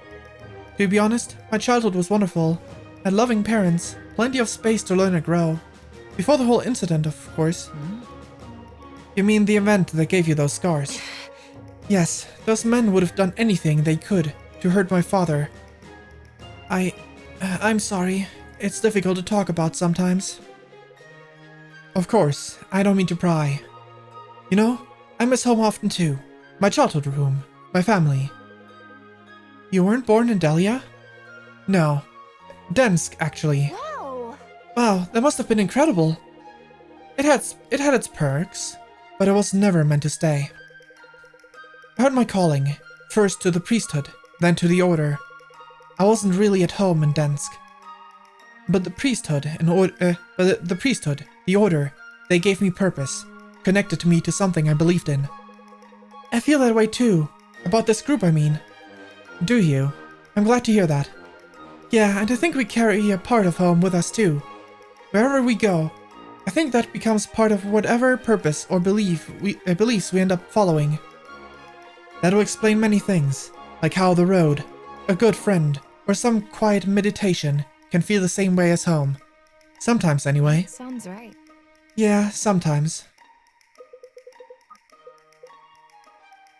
To be honest, my childhood was wonderful. I had loving parents, plenty of space to learn and grow. Before the whole incident, of course. You mean the event that gave you those scars? Yes, those men would have done anything they could to hurt my father. I'm sorry. It's difficult to talk about sometimes. Of course, I don't mean to pry. You know, I miss home often too. My childhood home, my family. You weren't born in Delia? No. Densk, actually. Whoa! Wow, that must have been incredible. It had its perks, but it was never meant to stay. I heard my calling, first to the priesthood, then to the order. I wasn't really at home in Densk. But the priesthood, the order, they gave me purpose, connected me to something I believed in. I feel that way too, about this group I mean. Do you? I'm glad to hear that. Yeah, and I think we carry a part of home with us too. Wherever we go, I think that becomes part of whatever purpose or beliefs we end up following. That'll explain many things, like how the road, a good friend, or some quiet meditation can feel the same way as home. Sometimes anyway. Sounds right. Yeah, sometimes.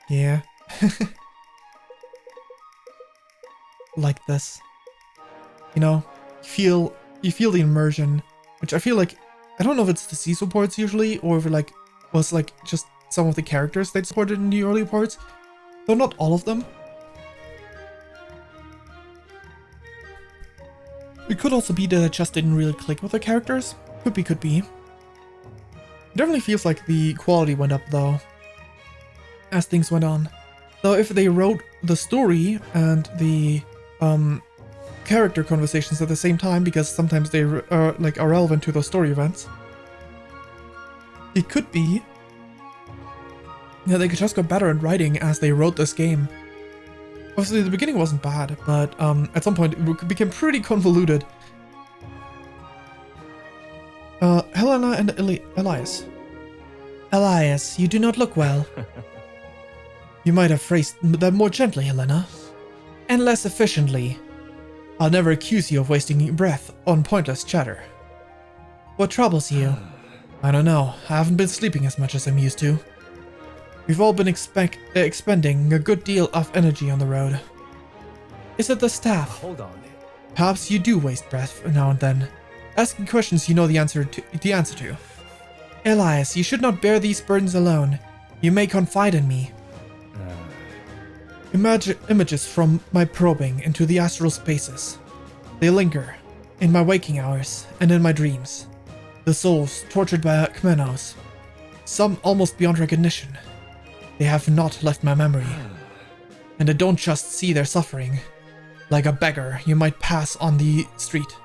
Yeah. Like this. You know, you feel the immersion, which I feel like, I don't know if it's the season parts usually, or if it like was like just some of the characters they supported in the early parts, though not all of them. It could also be that it just didn't really click with the characters. Could be. It definitely feels like the quality went up though, as things went on. Though if they wrote the story and the character conversations at the same time, because sometimes they are relevant to those story events, it could be that they could just got better at writing as they wrote this game. Obviously, the beginning wasn't bad, but at some point it became pretty convoluted. Helena and Elias. Elias, you do not look well. You might have phrased that more gently, Helena. And less efficiently. I'll never accuse you of wasting breath on pointless chatter. What troubles you? I don't know. I haven't been sleeping as much as I'm used to. We've all been expending a good deal of energy on the road. Is it the staff? Hold on. Perhaps you do waste breath now and then, asking questions you know the answer to. Elias, you should not bear these burdens alone. You may confide in me. Imagine images from my probing into the astral spaces. They linger in my waking hours and in my dreams. The souls tortured by Kmenos, some almost beyond recognition. They have not left my memory. And I don't just see their suffering, like a beggar you might pass on the street.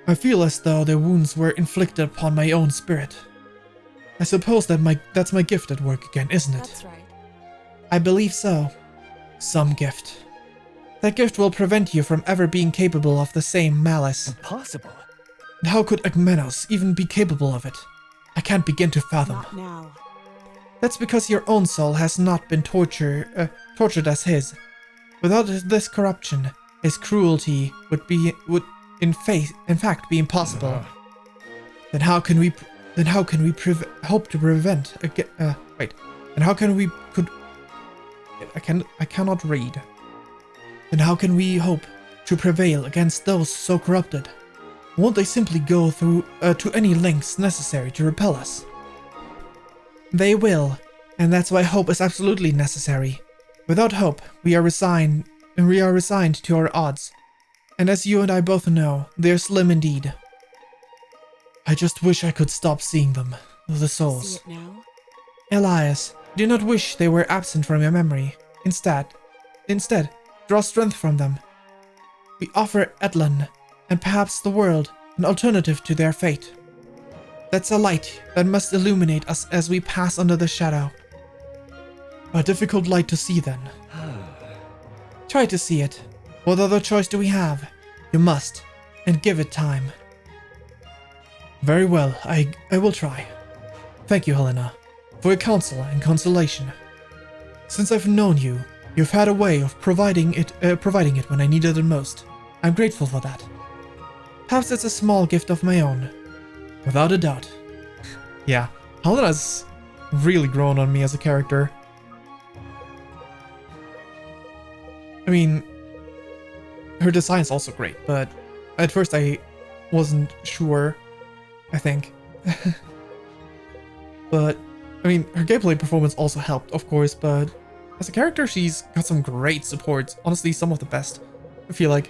I feel as though their wounds were inflicted upon my own spirit. I suppose that's my gift at work again, isn't it? That's right. I believe so. Some gift. That gift will prevent you from ever being capable of the same malice. Impossible. And how could Agmenos even be capable of it? I can't begin to fathom. Not now. That's because your own soul has not been tortured as his. Without this corruption, his cruelty would in fact be impossible. Then how can we hope to prevent And how can we I cannot read. Then how can we hope to prevail against those so corrupted? Won't they simply go through to any lengths necessary to repel us? They will, and that's why hope is absolutely necessary. Without hope, we are resigned to our odds. And as you and I both know, they're slim indeed. I just wish I could stop seeing them, the souls. See it now? Elias, do not wish they were absent from your memory. Instead, draw strength from them. We offer Edlin, and perhaps the world, an alternative to their fate. That's a light that must illuminate us as we pass under the shadow. A difficult light to see then. Try to see it. What other choice do we have? You must, and give it time. Very well, I will try. Thank you, Helena, for your counsel and consolation. Since I've known you, you've had a way of providing it when I needed it most. I'm grateful for that. Perhaps it's a small gift of my own. Without a doubt. Yeah, Helena's really grown on me as a character. I mean, her design's also great, but at first I wasn't sure, I think. But, I mean, her gameplay performance also helped, of course, but as a character, she's got some great support. Honestly, some of the best, I feel like.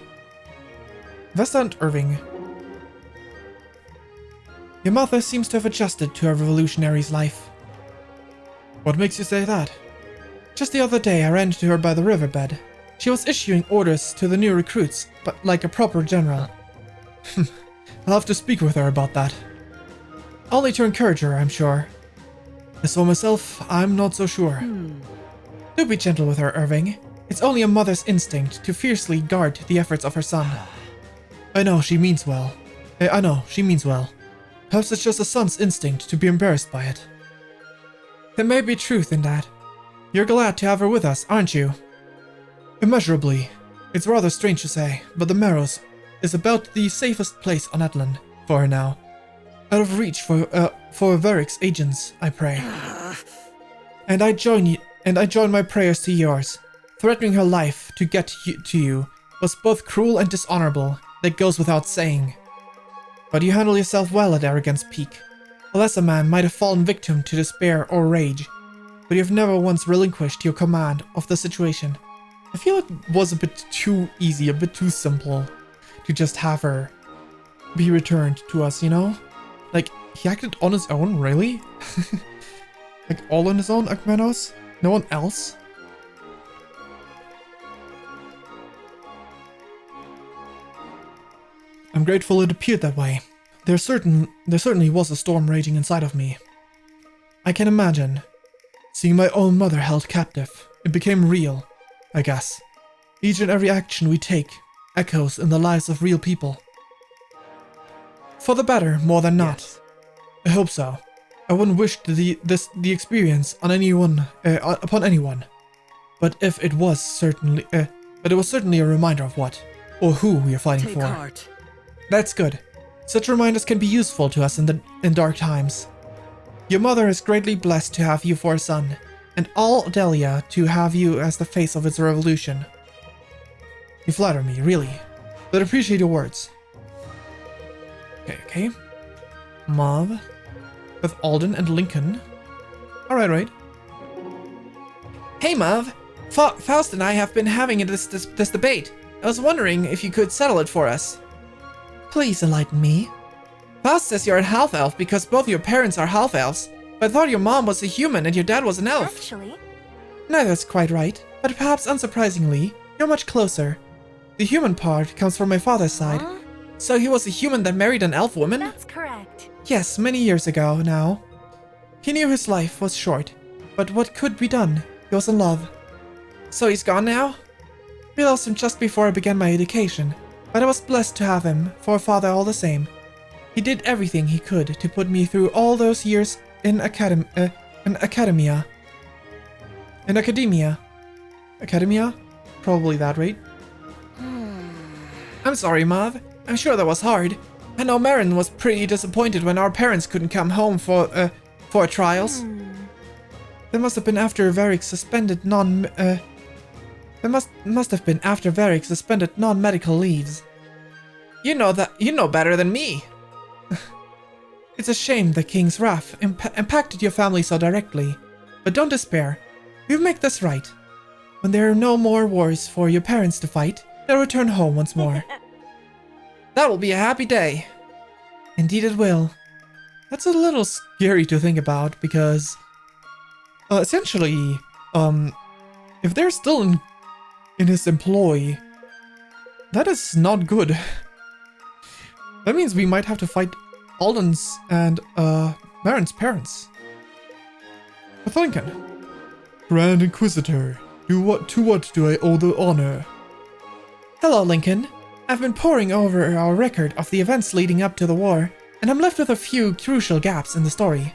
Vesta and Irving. Your mother seems to have adjusted to a revolutionary's life. What makes you say that? Just the other day, I ran into her by the riverbed. She was issuing orders to the new recruits, but like a proper general. I'll have to speak with her about that. Only to encourage her, I'm sure. As for myself, I'm not so sure. Do be gentle with her, Irving. It's only a mother's instinct to fiercely guard the efforts of her son. I know she means well. Perhaps it's just a son's instinct to be embarrassed by it. There may be truth in that. You're glad to have her with us, aren't you? Immeasurably. It's rather strange to say, but the Marrows is about the safest place on Atlan for her now. Out of reach for Varric's agents, I pray. And I join my prayers to yours. Threatening her life to get to you was both cruel and dishonorable. That goes without saying. But you handle yourself well at Arrogant's peak. A lesser man might have fallen victim to despair or rage, but you've never once relinquished your command of the situation. I feel it was a bit too easy, a bit too simple to just have her be returned to us, you know? Like, he acted on his own, really? Like, all on his own, Akmenos? No one else? I'm grateful it appeared that way. There certainly was a storm raging inside of me. I can imagine. Seeing my own mother held captive, it became real, I guess. Each and every action we take echoes in the lives of real people. For the better, more than not. Yes. I hope so. I wouldn't wish the experience on anyone upon anyone. But it was certainly a reminder of what or who we are fighting Take for. Heart. That's good. Such reminders can be useful to us in dark times. Your mother is greatly blessed to have you for a son, and all Delia to have you as the face of its revolution. You flatter me, really, but appreciate your words. Okay. Mauve. With Alden and Lincoln. Alright. Hey, Mauve. Faust and I have been having this debate. I was wondering if you could settle it for us. Please enlighten me. Faust says you're a half-elf because both your parents are half-elves, but I thought your mom was a human and your dad was an elf. Actually, Neither's quite right, but perhaps unsurprisingly, you're much closer. The human part comes from my father's side. Huh? So he was a human that married an elf woman? That's correct. Yes, many years ago now. He knew his life was short, but what could be done? He was in love. So he's gone now? We lost him just before I began my education, but I was blessed to have him for a father all the same. He did everything he could to put me through all those years in academia. Academia? Probably that, right? I'm sorry, Mauve. I'm sure that was hard. I know Marin was pretty disappointed when our parents couldn't come home for trials. That must have been after Varric suspended must have been after Varric suspended non-medical leaves. You know better than me. It's a shame the King's wrath impacted your family so directly, but don't despair. We'll make this right. When there are no more wars for your parents to fight, they'll return home once more. That will be a happy day. Indeed it will. That's a little scary to think about because, essentially, if they're still in his employ, that is not good. That means we might have to fight Alden's and Marin's parents. With Lincoln. Grand Inquisitor, to what do I owe the honor? Hello, Lincoln. I've been poring over our record of the events leading up to the war, and I'm left with a few crucial gaps in the story.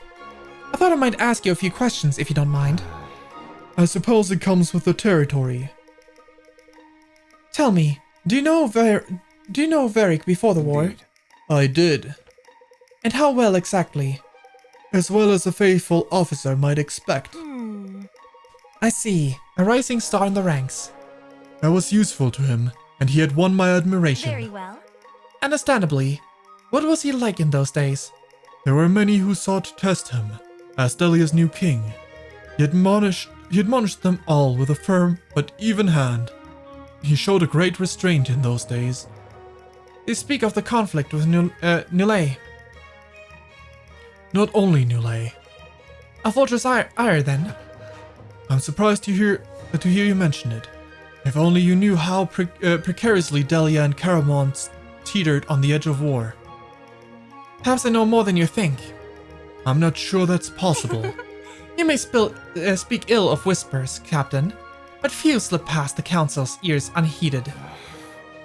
I thought I might ask you a few questions if you don't mind. I suppose it comes with the territory. Tell me, do you know Varric before the war? I did. And how well exactly? As well as a faithful officer might expect. I see. A rising star in the ranks. I was useful to him, and he had won my admiration. Very well. Understandably. What was he like in those days? There were many who sought to test him, as Delia's new king. He admonished them all with a firm but even hand. He showed a great restraint in those days. They speak of the conflict with Knowless. Not only Knowless. A Vulture's ire then. I'm surprised to hear you mention it. If only you knew how precariously Delia and Caramon teetered on the edge of war. Perhaps I know more than you think. I'm not sure that's possible. You may speak ill of whispers, Captain, but few slip past the Council's ears unheeded.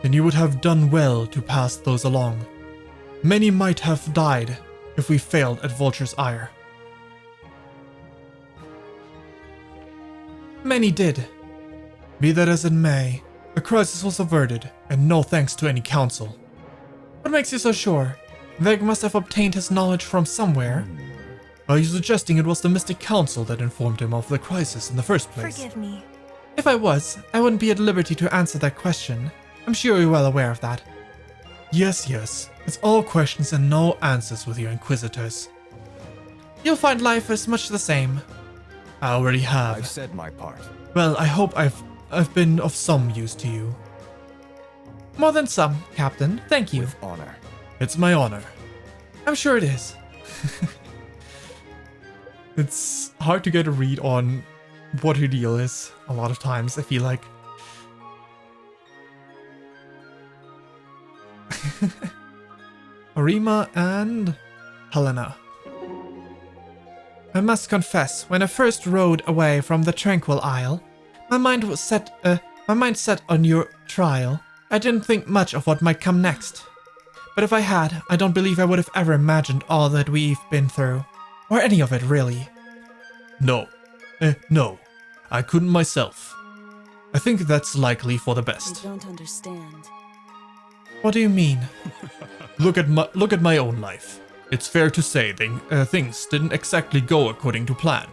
Then you would have done well to pass those along. Many might have died if we failed at Vulture's ire. Many did. Be that as it may, the crisis was averted, and no thanks to any council. What makes you so sure? Veg must have obtained his knowledge from somewhere. Are you suggesting it was the Mystic Council that informed him of the crisis in the first place? Forgive me. If I was, I wouldn't be at liberty to answer that question. I'm sure you're well aware of that. Yes. It's all questions and no answers with your Inquisitors. You'll find life is much the same. I already have. I've said my part. Well, I hope I've been of some use to you. More than some, Captain. Thank you. With honor. It's my honor. I'm sure it is. It's hard to get a read on what her deal is a lot of times, I feel like. Arima and Helena. I must confess, when I first rode away from the Tranquil Isle, my mind set on your trial. I didn't think much of what might come next. But if I had, I don't believe I would have ever imagined all that we've been through. Or any of it, really. No. No. I couldn't myself. I think that's likely for the best. I don't understand. What do you mean? Look at my own life. It's fair to say things didn't exactly go according to plan.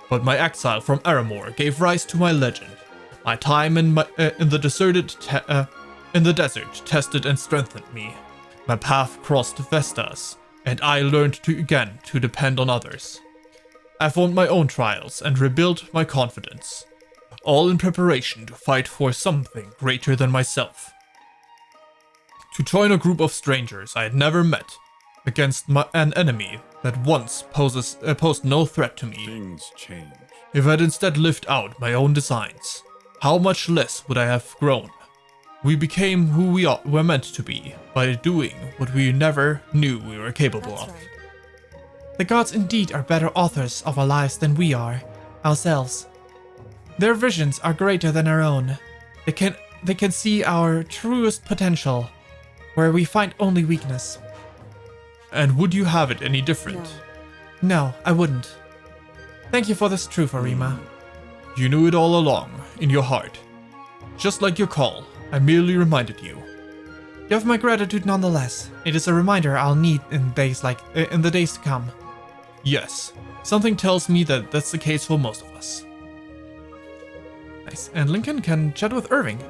But my exile from Aramor gave rise to my legend. My time in the desert tested and strengthened me. My path crossed Vestas, and I learned again to depend on others. I formed my own trials and rebuilt my confidence, all in preparation to fight for something greater than myself. To join a group of strangers I had never met, against an enemy that once posed no threat to me. Things change. If I'd instead lived out my own designs, how much less would I have grown? We became who we were meant to be by doing what we never knew we were capable That's of. right. The gods indeed are better authors of our lives than we are, ourselves. Their visions are greater than our own. They can see our truest potential, where we find only weakness. And would you have it any different? No, I wouldn't. Thank you for this truth, Arima. You knew it all along, in your heart. Just like your call, I merely reminded you. You have my gratitude nonetheless. It is a reminder I'll need in the days to come. Yes, something tells me that that's the case for most of us. Nice. And Lincoln can chat with Irving.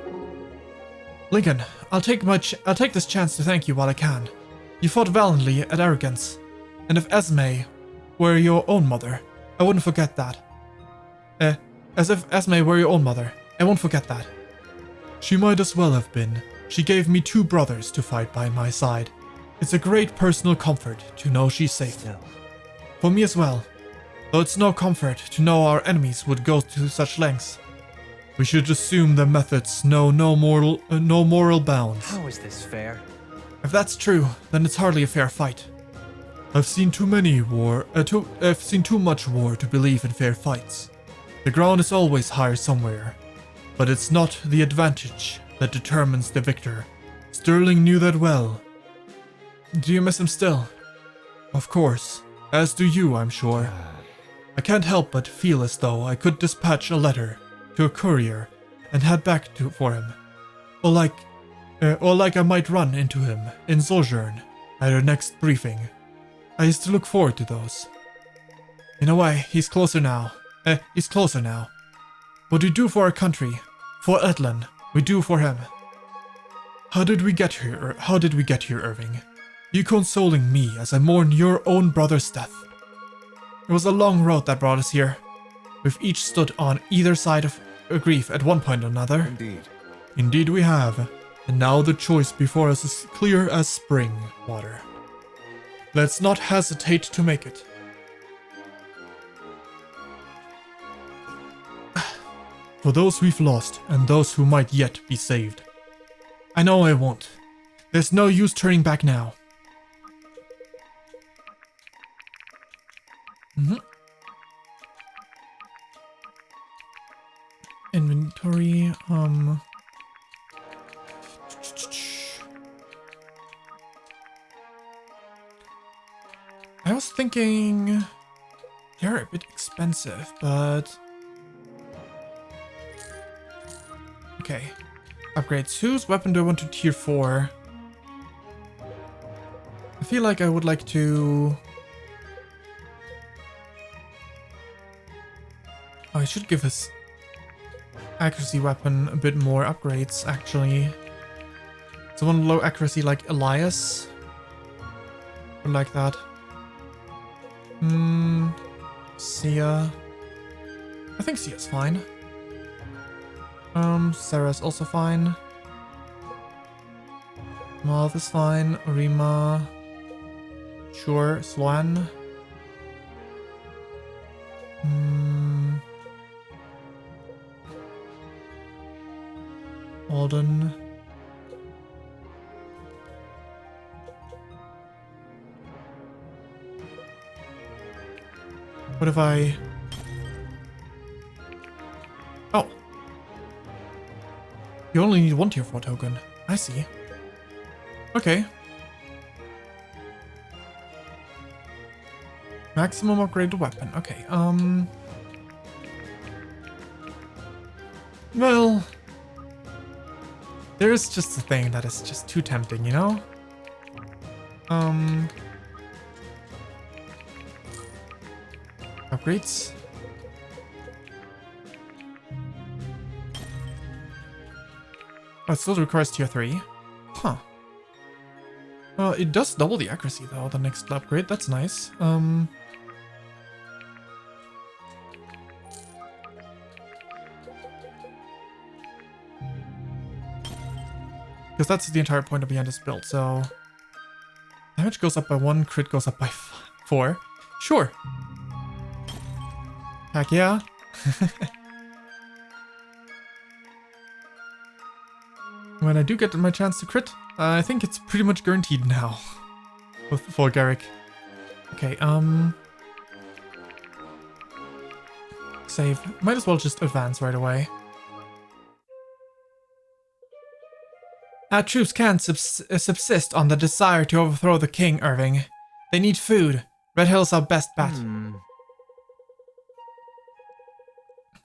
Lincoln, I'll take this chance to thank you while I can. You fought valiantly at Arrogance, and if Esme were your own mother, I wouldn't forget that. As if Esme were your own mother, I won't forget that. She might as well have been. She gave me 2 brothers to fight by my side. It's a great personal comfort to know she's safe. For me as well, though it's no comfort to know our enemies would go to such lengths. We should assume their methods know no moral bounds. How is this fair? If that's true, then it's hardly a fair fight. I've seen too much war to believe in fair fights. The ground is always higher somewhere, but it's not the advantage that determines the victor. Sterling knew that well. Do you miss him still? Of course, as do you, I'm sure. I can't help but feel as though I could dispatch a letter to a courier and head back for him. Or like I might run into him in Sojourn at our next briefing. I used to look forward to those. In a way, he's closer now. What we do for our country, for Etlan, we do for him. How did we get here, Irving? You consoling me as I mourn your own brother's death. It was a long road that brought us here. We've each stood on either side of a grief at one point or another. Indeed. Indeed we have. And now the choice before us is clear as spring water. Let's not hesitate to make it. For those we've lost and those who might yet be saved. I know I won't. There's no use turning back now. Inventory, I was thinking they're a bit expensive, but okay. Upgrades. Whose weapon do I want to tier 4? I feel like I would like to... Oh, I should give his accuracy weapon a bit more upgrades, actually. Someone low accuracy like Elias? Or like that. Sia. I think Sia's fine. Sarah's also fine. Malv is fine. Rima. Sure. Swan. Alden. What if I... Oh. You only need one tier 4 token. I see. Okay. Maximum upgraded weapon. Okay, well... There's just a thing that is just too tempting, you know? Upgrades. Oh, it still requires tier 3. Huh. It does double the accuracy though, the next upgrade. That's nice. Because that's the entire point of behind this build, so... Damage goes up by 1, crit goes up by 4. Sure. Heck yeah. When I do get my chance to crit, I think it's pretty much guaranteed now. For Garrick. Okay, save. Might as well just advance right away. Our troops can't subsist on the desire to overthrow the king, Irving. They need food. Red Hill's our best bet.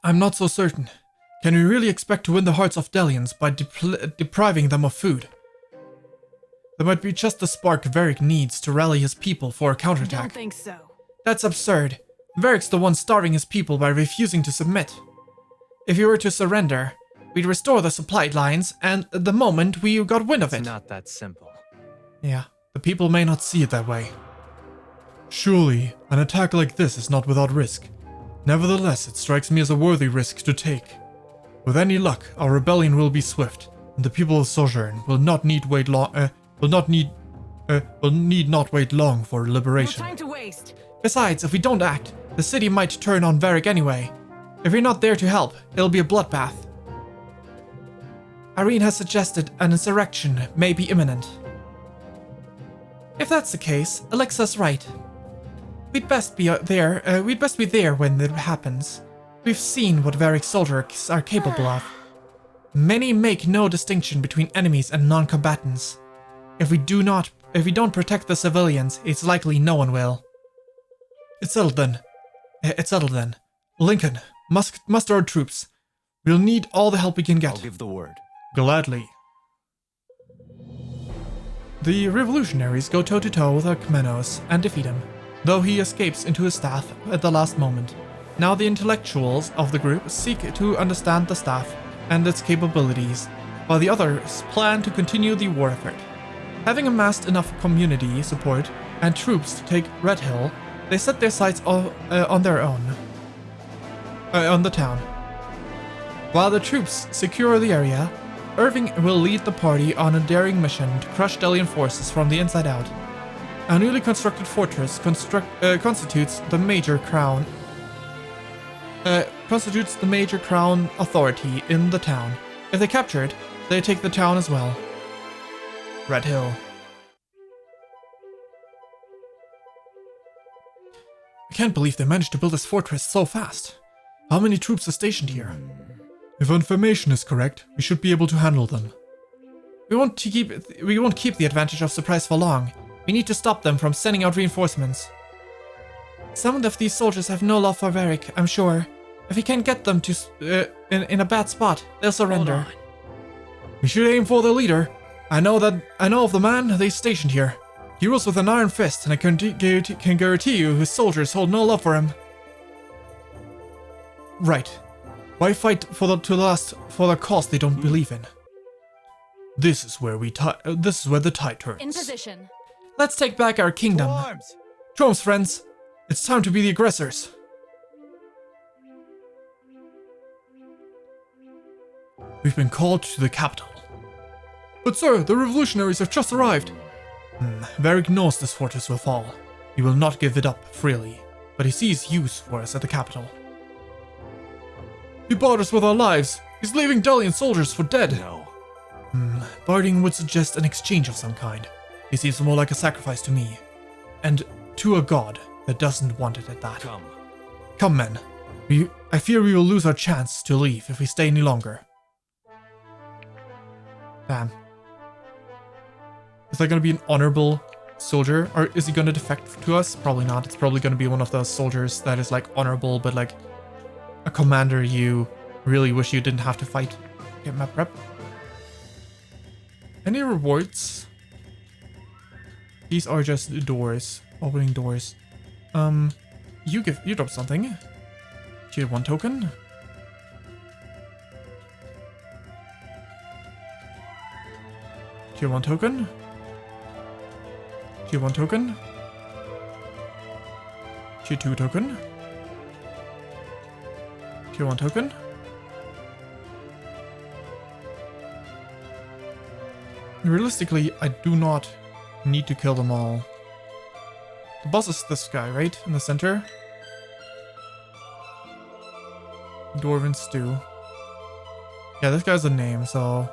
I'm not so certain. Can we really expect to win the hearts of Delians by depriving them of food? There might be just the spark Varric needs to rally his people for a counterattack. Don't think so. That's absurd. Varric's the one starving his people by refusing to submit. If he were to surrender, we'd restore the supply lines, and the moment we got wind of it. It's not that simple. Yeah, the people may not see it that way. Surely, an attack like this is not without risk. Nevertheless, it strikes me as a worthy risk to take. With any luck, our rebellion will be swift, and the people of Sojourn will not need wait long for liberation. No time to waste. Besides, if we don't act, the city might turn on Varric anyway. If we're not there to help, it'll be a bloodbath. Irene has suggested an insurrection may be imminent. If that's the case, Alexa's right. We'd best be there when it happens. We've seen what Varric's soldiers are capable of. Many make no distinction between enemies and non-combatants. If we don't protect the civilians, it's likely no one will. It's settled then. Lincoln, muster our troops. We'll need all the help we can get. I'll give the word. Gladly. The revolutionaries go toe-to-toe with Archmenos and defeat him, though he escapes into his staff at the last moment. Now the intellectuals of the group seek to understand the staff and its capabilities, while the others plan to continue the war effort. Having amassed enough community support and troops to take Red Hill, they set their sights on their own. On the town. While the troops secure the area, Irving will lead the party on a daring mission to crush Delian forces from the inside out. A newly constructed fortress constitutes the major crown authority in the town. If they capture it, they take the town as well. Red Hill. I can't believe they managed to build this fortress so fast. How many troops are stationed here? If information is correct, we should be able to handle them. We won't keep the advantage of surprise for long. We need to stop them from sending out reinforcements. Some of these soldiers have no love for Varric, I'm sure. If we can't get them to in a bad spot, they'll surrender. We should aim for the leader. I know of the man they stationed here. He rules with an iron fist, and I can guarantee you his soldiers hold no love for him. Right. Why fight to the last for the cause they don't believe in? This is where the tide turns. In position. Let's take back our kingdom. To arms! To arms, friends. It's time to be the aggressors. We've been called to the capital. But sir, the revolutionaries have just arrived. Varric knows this fortress will fall. He will not give it up freely, but he sees use for us at the capital. He bought us with our lives. He's leaving Delian soldiers for dead. No. Bartering would suggest an exchange of some kind. He seems more like a sacrifice to me. And to a god that doesn't want it at that. Come. Come, men. I fear we will lose our chance to leave if we stay any longer. Damn. Is that going to be an honorable soldier? Or is he going to defect to us? Probably not. It's probably going to be one of those soldiers that is like honorable, but like a commander you really wish you didn't have to fight. Get map prep. Any rewards? These are just doors. Opening doors. You drop something. Tier 1 token. Tier 1 token. Tier 1 token. Tier 2 token. Tier 1 token. Realistically, I do not need to kill them all. The boss is this guy, right? In the center. Dwarven Stew. Yeah, this guy's a name, so...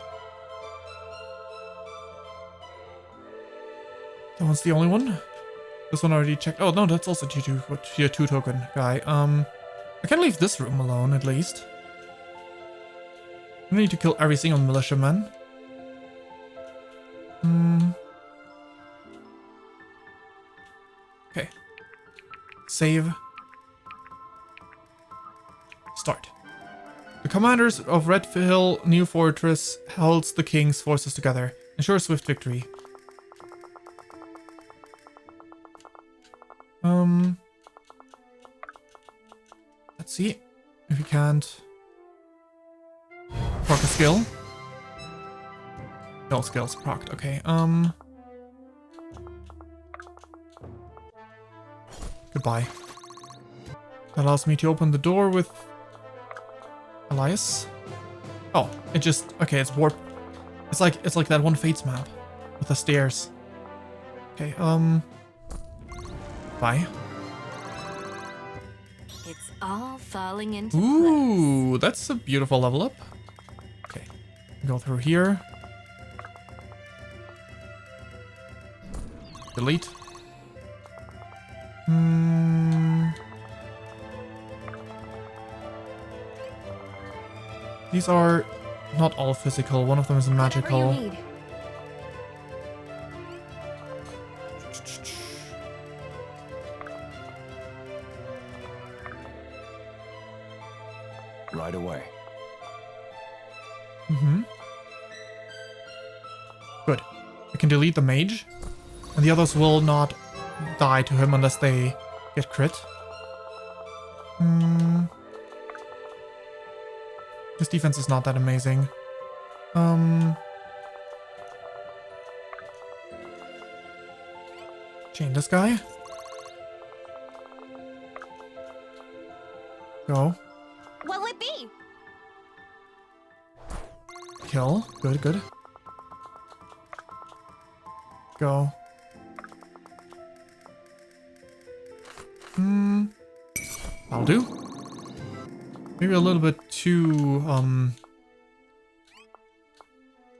That one's the only one? This one already checked. Oh, no, that's also tier 2 token guy. I can leave this room alone, at least. I need to kill every single militiaman. Okay. Save. Start. The commanders of Red Hill New Fortress holds the king's forces together. Ensure swift victory. Let's see if we can't proc a skill. No skills procced. Okay. Goodbye. That allows me to open the door with Elias. Oh, it just okay. It's warp. It's like that one Fates map with the stairs. Okay. Bye. It's all falling into Ooh, that's a beautiful level up. Okay, go through here. Delete. These are not all physical. One of them is magical. Whatever you need. Right away. Mm-hmm. Good. We can delete the mage, and the others will not die to him unless they get crit. His defense is not that amazing. Chain this guy. Go. What'll it be? Kill. Good, good. Go. I'll do. Maybe a little bit too,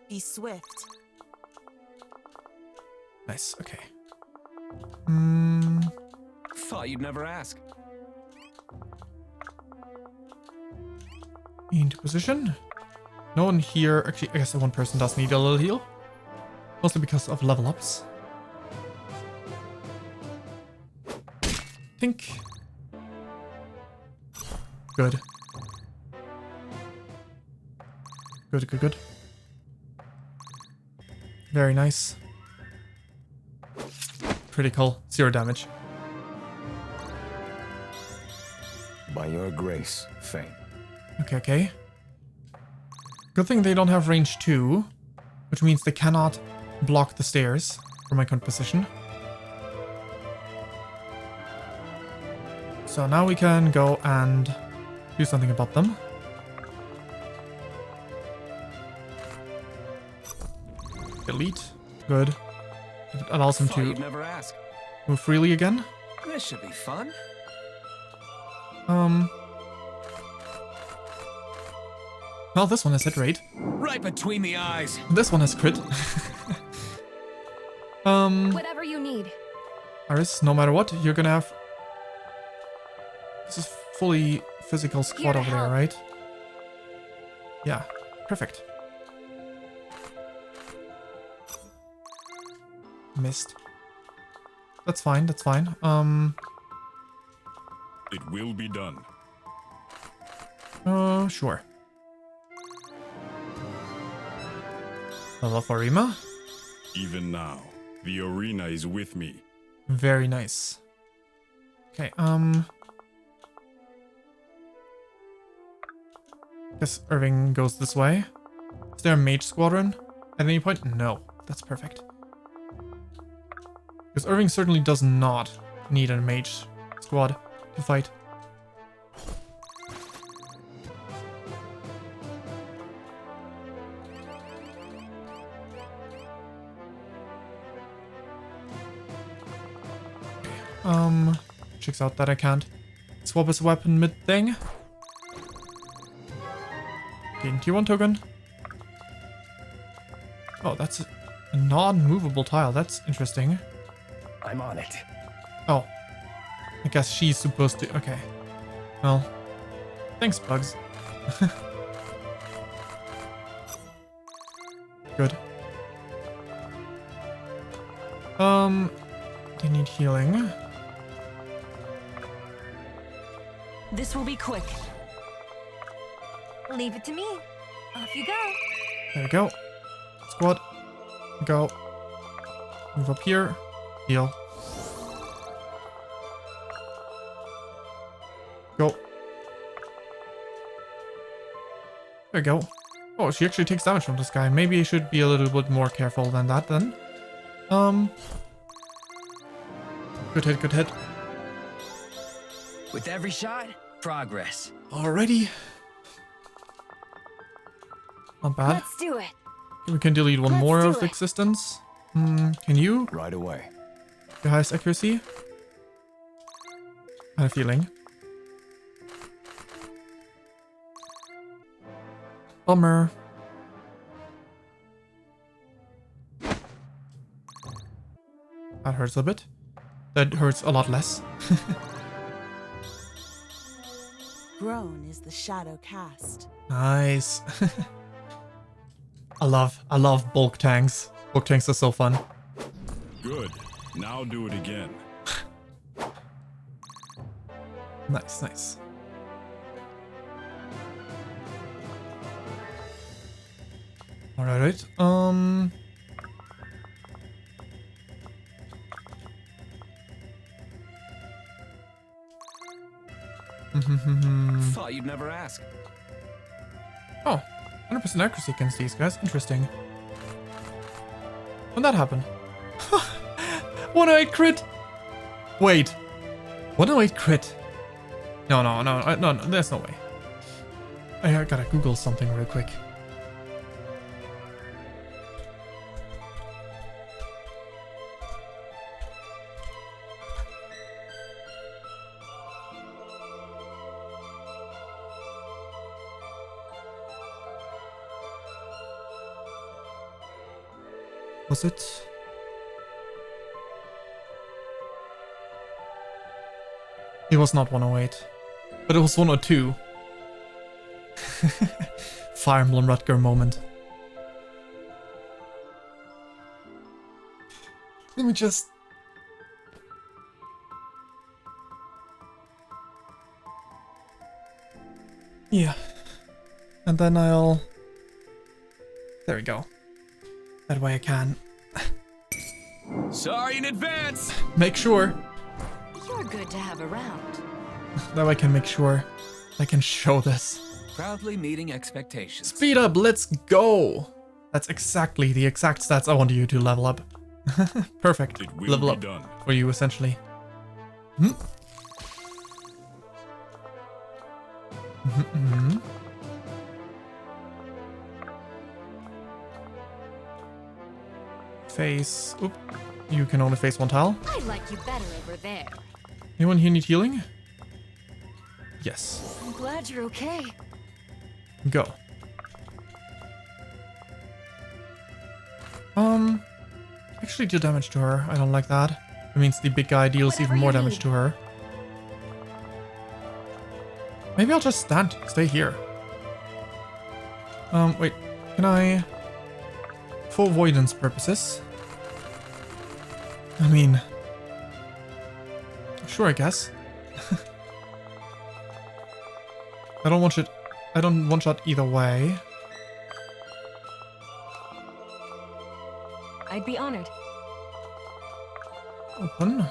Be swift. nice, okay. Thought you'd never ask. Into position. No one here. Actually, I guess the one person does need a little heal. Mostly because of level ups. Think. Good. Good, good, good. Very nice. Critical. 0 damage. By your grace, Fayn. Okay, okay. Good thing they don't have range 2, which means they cannot block the stairs from my current position. So now we can go and do something about them. Delete. Good. It allows him Thought to you'd never ask. move freely again. This should be fun. Well, this one is hit rate. Right between the eyes. This one is crit. Whatever you need. Iris, no matter what, you're gonna have... This is fully physical Here squad to over there, help. right? Yeah, perfect. Missed. That's fine, that's fine. It will be done. Sure. Level for Rima. Even now, the arena is with me. Very nice. Okay, guess Irving goes this way. Is there a mage squadron at any point? No. That's perfect. Because Irving certainly does not need a mage squad to fight. Checks out that I can't swap his weapon mid-thing. Didn't you want token? Oh, that's a non-movable tile. That's interesting. I'm on it. Oh. I guess she's supposed to... Okay. Well. Thanks, Bugs. Good. They need healing. This will be quick. Leave it to me. Off you go. There we go. Squad. Go. Move up here. Heal. Go. There we go. Oh, she actually takes damage from this guy. Maybe I should be a little bit more careful than that then. Good hit, good hit. With every shot, progress. Alrighty. Not bad. Let's do it. We can delete one Let's more do of the it. existence. Can you? Right away. Your highest accuracy? I had a feeling. Bummer. That hurts a bit. That hurts a lot less. Grown is the shadow cast. Nice. I love bulk tanks. Bulk tanks are so fun. Good. Now do it again. Nice, nice. Alright, Thought you'd never ask. Oh, 100% accuracy against these guys. Interesting. When'd that happen? 108 crit! Wait. 108 crit? No, there's no way. I gotta Google something real quick. Was it? It was not 108, but it was 102. Fire Emblem Rutger moment. Let me just... Yeah. And then I'll... There we go. That way I can Sorry in advance. make sure. You're good to have around. That way I can make sure I can show this. Proudly meeting expectations. Speed up, let's go! That's exactly the exact stats I want you to level up. Perfect. It will Level be up done. for you, essentially. Hmm. Face. Oop. You can only face one tile. I like you better over there. Anyone here need healing? Yes. I'm glad you're okay. Go. Actually do damage to her. I don't like that. It means the big guy deals Whatever even more you damage need. to her. Maybe I'll just stay here. Wait. Can I... For avoidance purposes. I mean... Sure, I guess. I don't one-shot either way. I'd be honored. Open.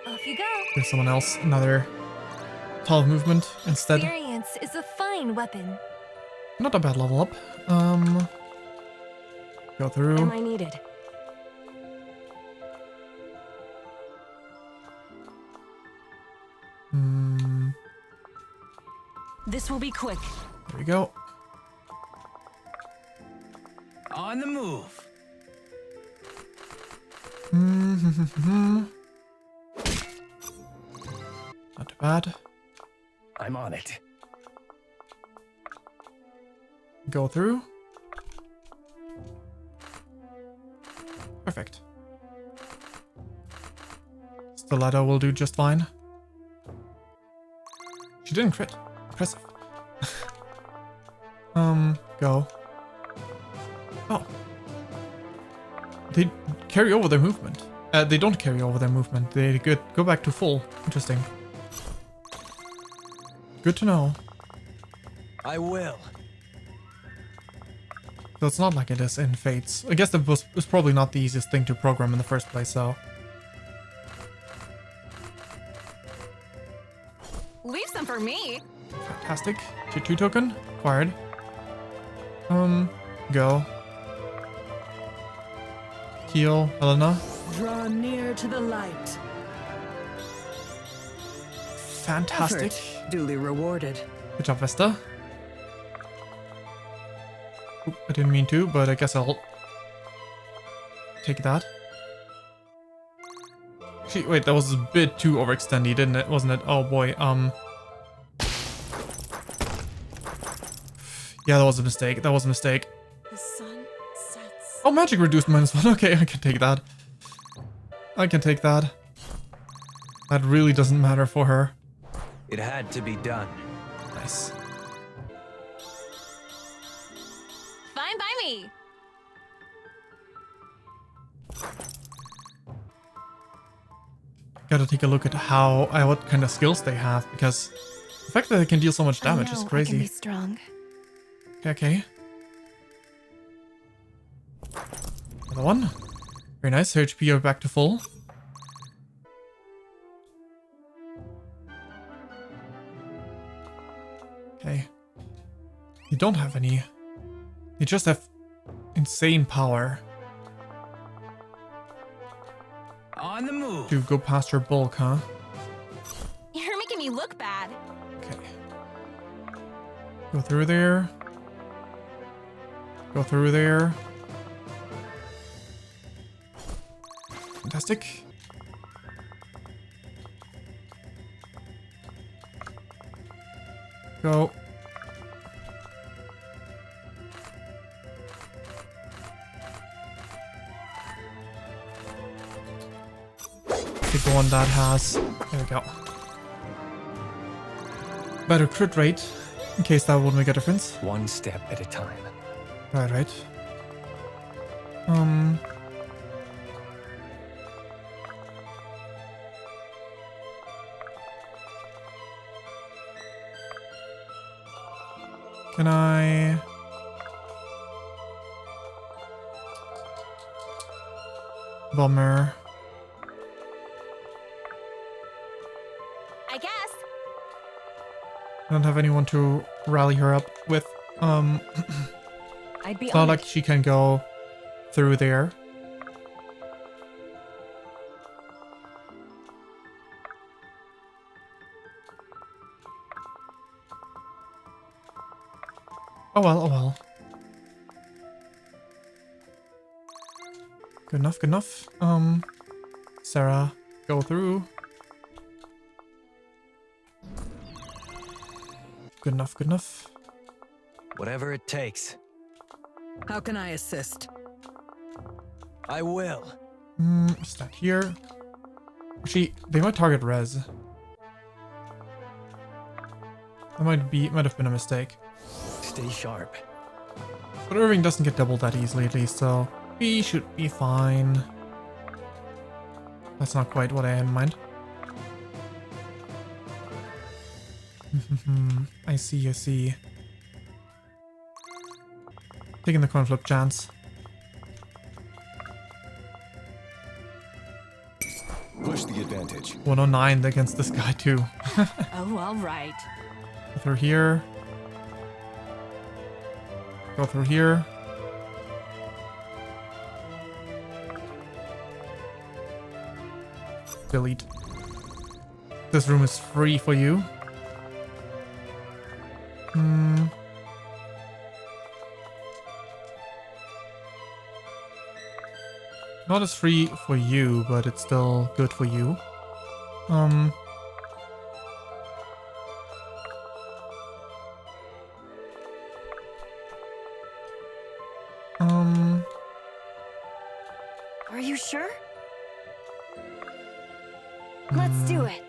Off you go. Give someone else another tile of movement instead. Experience is a fine weapon. Not a bad level up. Go through. Am I needed? This will be quick. There we go. On the move. Not too bad. I'm on it. Go through. Perfect. Stiletto will do just fine. She didn't crit. Impressive. Go. Oh. They carry over their movement. They don't carry over their movement. They go back to full. Interesting. Good to know. I will. So it's not like it is in Fates. I guess that was probably not the easiest thing to program in the first place, so... Leave some for me. Fantastic. Tier 2 token. Acquired. Go. Heal, Helena. Draw near to the light. Fantastic. Effort duly rewarded. Good job, Vesta. Oop, I didn't mean to, but I guess I'll take that. Actually, wait, that was a bit too overextended, didn't it? Wasn't it? Oh boy, yeah, that was a mistake. That was a mistake. The sun sets. Oh, magic reduced -1. Okay, I can take that. I can take that. That really doesn't matter for her. It had to be done. Nice. Fine by me. Gotta take a look at what kind of skills they have, because the fact that they can deal so much damage is I can crazy. be strong. Okay. Another one. Very nice. Her HP are back to full. Okay. You don't have any. You just have insane power On the move. to go past her bulk, huh? You're making me look bad. Okay. Go through there. Go through there. Fantastic. Go. Take the one that has. There we go. Better crit rate, in case that would make a difference. One step at a time. Right. Can I... Bummer. I guess. I don't have anyone to rally her up with. I'd be It's not honored. like she can go through there. Oh well. Good enough. Sarah, go through. Good enough. Whatever it takes. How can I assist? I will. Is that here? Actually, they might target Rez. That might have been a mistake. Stay sharp. But Irving doesn't get doubled that easily at least, so we should be fine. That's not quite what I had in mind. I see. Taking the coin flip chance. Push the advantage. 109 against this guy too. Oh, all right. Go through here. Go through here. Delete. This room is free for you. Not as free for you, but it's still good for you. Are you sure? Let's do it.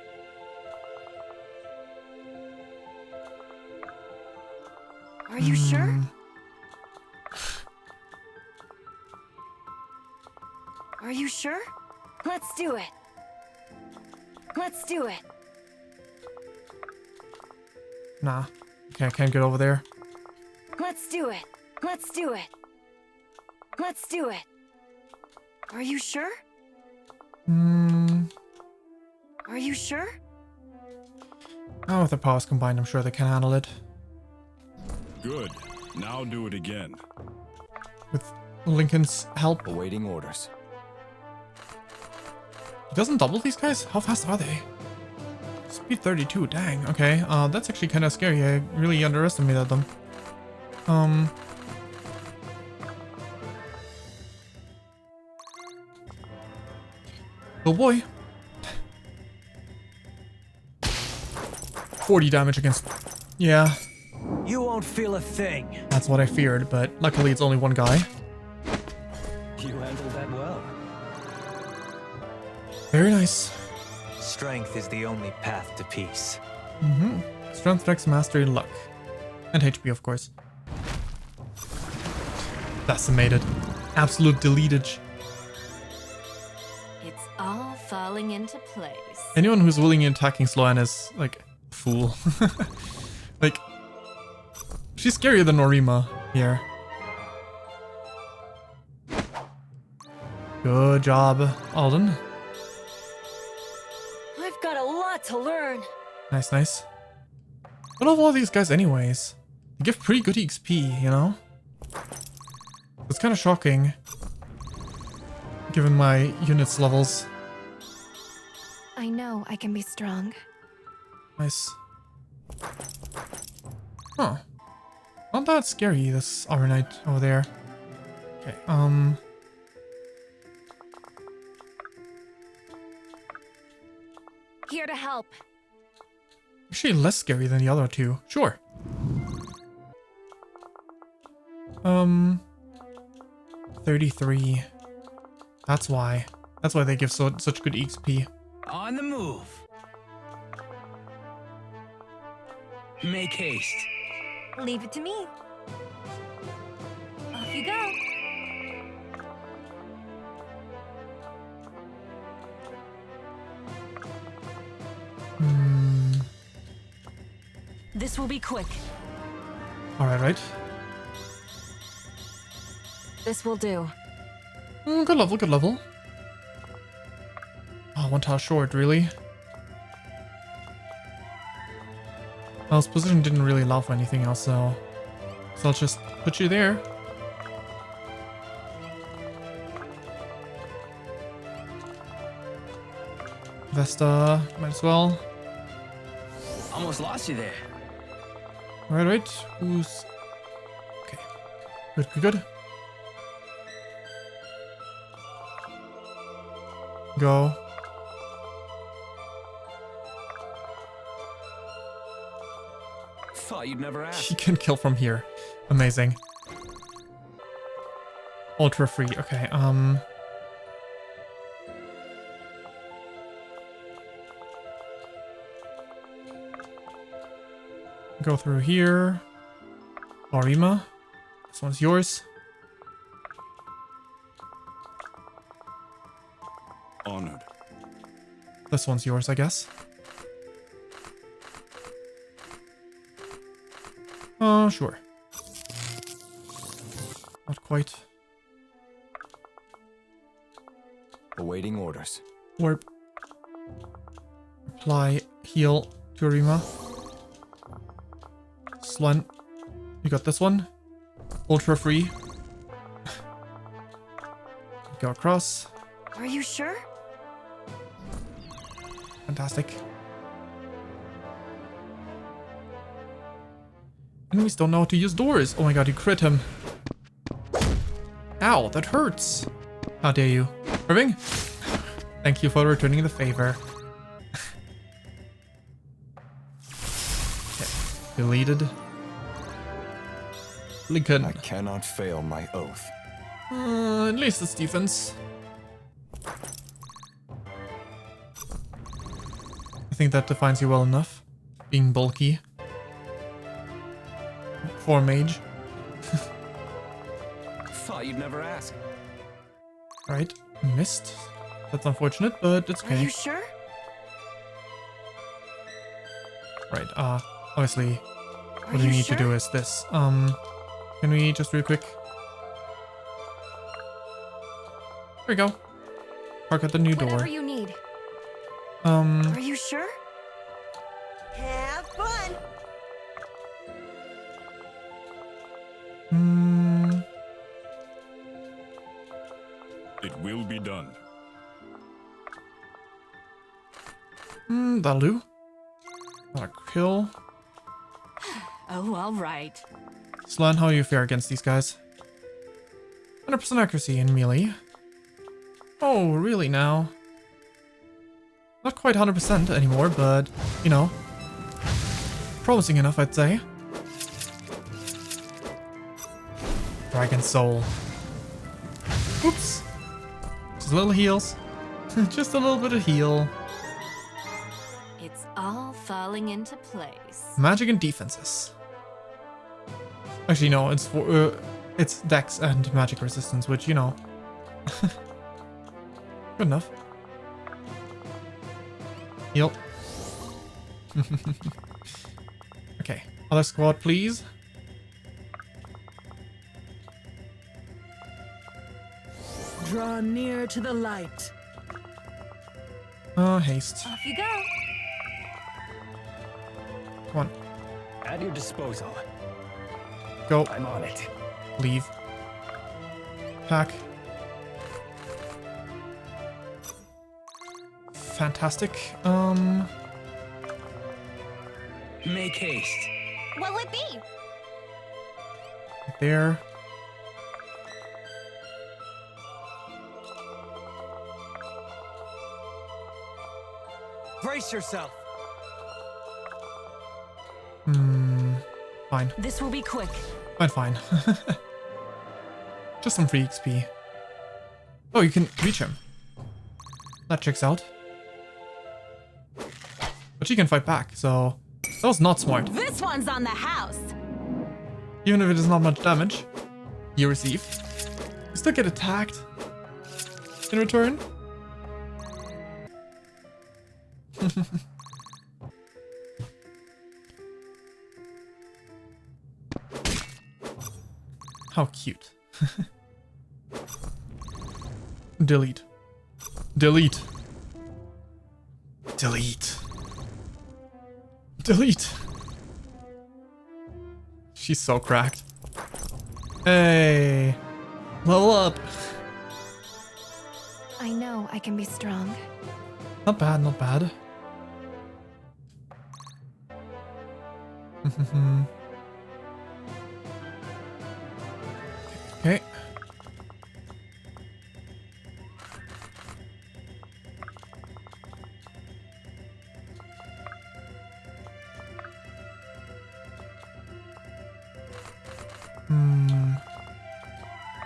Are you sure? Are you sure? Let's do it. Let's do it. Nah. Okay, I can't get over there. Let's do it. Let's do it. Let's do it. Are you sure? Are you sure? Oh, with the powers combined, I'm sure they can handle it. Good. Now do it again. With Lincoln's help. Awaiting orders. He doesn't double these guys? How fast are they? Speed 32, dang. Okay, that's actually kind of scary. I really underestimated them. Oh boy. 40 damage against... Yeah, You won't feel a thing. that's what I feared, but luckily it's only one guy. You handled that well. Very nice. Strength is the only path to peace. Strength, Dex, Mastery, Luck. And HP, of course. Decimated. Absolute deletage. It's all falling into place. Anyone who's willingly attacking Sloan is, like, a fool. Like, she's scarier than Norima here. Good job, Alden. I've got a lot to learn. Nice, nice. What of all these guys anyways? They give pretty good XP, you know? It's kind of shocking. Given my units levels. I know I can be strong. Nice. Huh. Not that scary, this Armor Knight over there. Okay, Here to help. actually less scary than the other two. Sure. 33. That's why. That's why they give such good XP. On the move. Make haste. Leave it to me. Off you go. This will be quick. Alright, right. This will do. Good level, good level. Oh, one tile short, really? Well, his position didn't really allow for anything else, so I'll just put you there. Vesta, might as well. Almost lost you there. Alright, right. Who's... Okay. Good, good, good. Go. Thought you'd never ask. She can kill from here. Amazing. Ultra free. Okay, go through here. Orima. This one's yours. Honored. This one's yours, I guess. Oh, sure. Not quite. Awaiting orders. Warp. Apply heal to Orima. Slun. You got this one. Ultra free. Go across. Are you sure? Fantastic. Enemies don't know how to use doors. Oh my god, you crit him. Ow, that hurts. How dare you. Irving? Thank you for returning the favor. Okay, deleted. Lincoln. I cannot fail my oath. At least it's defense. I think that defines you well enough. Being bulky. For mage. Thought you'd never ask. Right, missed. That's unfortunate, but it's Are okay. you sure? Right, obviously, Are what we you need sure? to do is this. Can we just real quick? There we go. Park at the new Whatever door. you need. Um, Are you sure? Have fun. It will be done. that'll do. Not a kill. Oh, all right. Slan, how do you fare against these guys? 100% accuracy in melee. Oh, really now? Not quite 100% anymore, but, you know, promising enough, I'd say. Dragon Soul. Oops. Just a little heals. Just a little bit of heal. falling into place. Magic and defenses. Actually, no, it's dex and magic resistance, which, you know. Good enough. Heal. Okay, other squad, please. Draw near to the light. Haste. Off you go. Come on, At your disposal. go. I'm on it. Leave. Pack. Fantastic. Make haste. What will it be? There. Brace yourself. Fine. This will be quick. Fine. Just some free XP. Oh, you can reach him. That checks out. But she can fight back, so that was not smart. This one's on the house. Even if it is not much damage you receive, you still get attacked in return. How cute. Delete. Delete. Delete. Delete. She's so cracked. Hey. Level up. I know I can be strong. Not bad, not bad. Okay.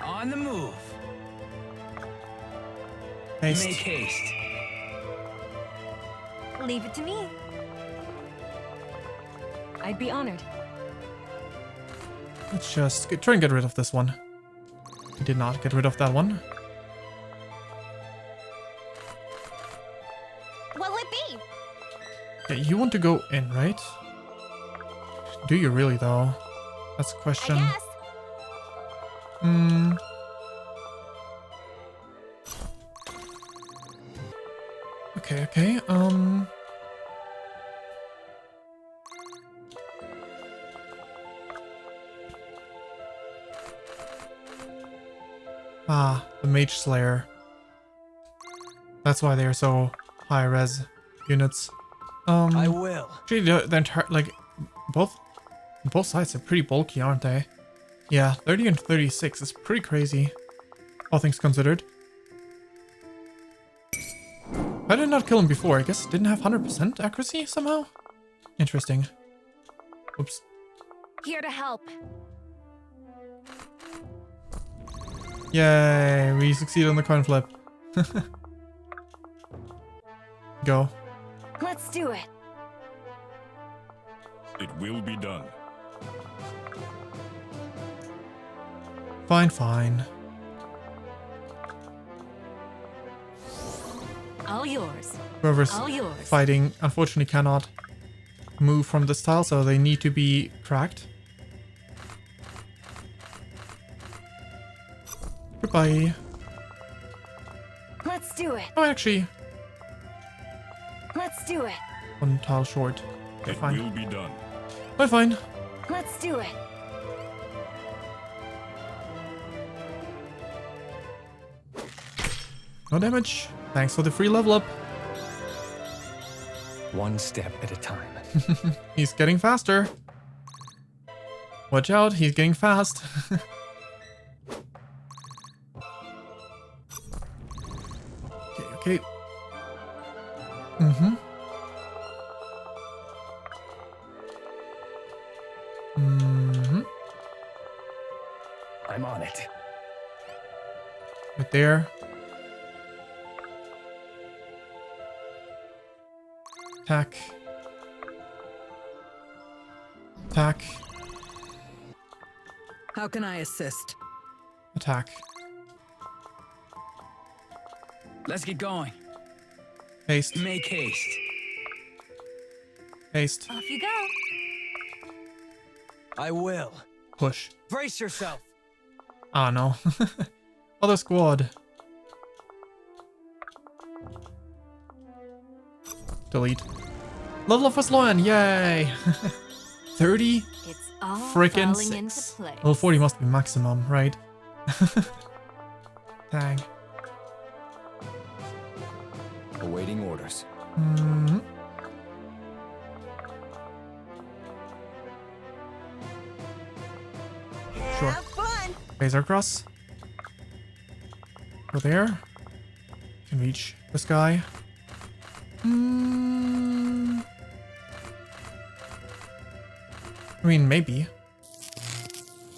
On the move. Haste. Make haste. Leave it to me. I'd be honored. Let's just try and get rid of this one. We did not get rid of that one. What will it be? Yeah, you want to go in, right? Do you really, though? That's a question. I guess. Okay. Ah, the Mage Slayer. That's why they are so high res units. I will. Actually, the entire, like, both sides are pretty bulky, aren't they? Yeah, 30 and 36 is pretty crazy, all things considered. I did not kill him before. I guess it didn't have 100% accuracy somehow? Interesting. Oops. Here to help. Yay, we succeeded on the coin flip. Go. Let's do it. It will be done. Fine. All yours. Whoever's All yours. fighting unfortunately cannot move from this tile, so they need to be cracked. Goodbye. Let's do it. Oh, actually, Let's do it. one tile short. Okay, It fine. will be done. Let's do it. No damage. Thanks for the free level up. One step at a time. He's getting faster. Watch out, he's getting fast. Okay. Mm-hmm. I'm on it. Right there. Attack. Attack. How can I assist? Attack. Let's get going. Haste. Make haste. Haste. Off you go. I will. Push. Brace yourself. Ah, no. Other squad. Delete. Level up for Sloan, yay! 30? It's all Frickin' falling into 6. place. Well, 40 must be maximum, right? Dang. Awaiting orders. Hmm. Sure. Have fun. Laser cross. Go there. Can reach this guy. Hmm. I mean, maybe.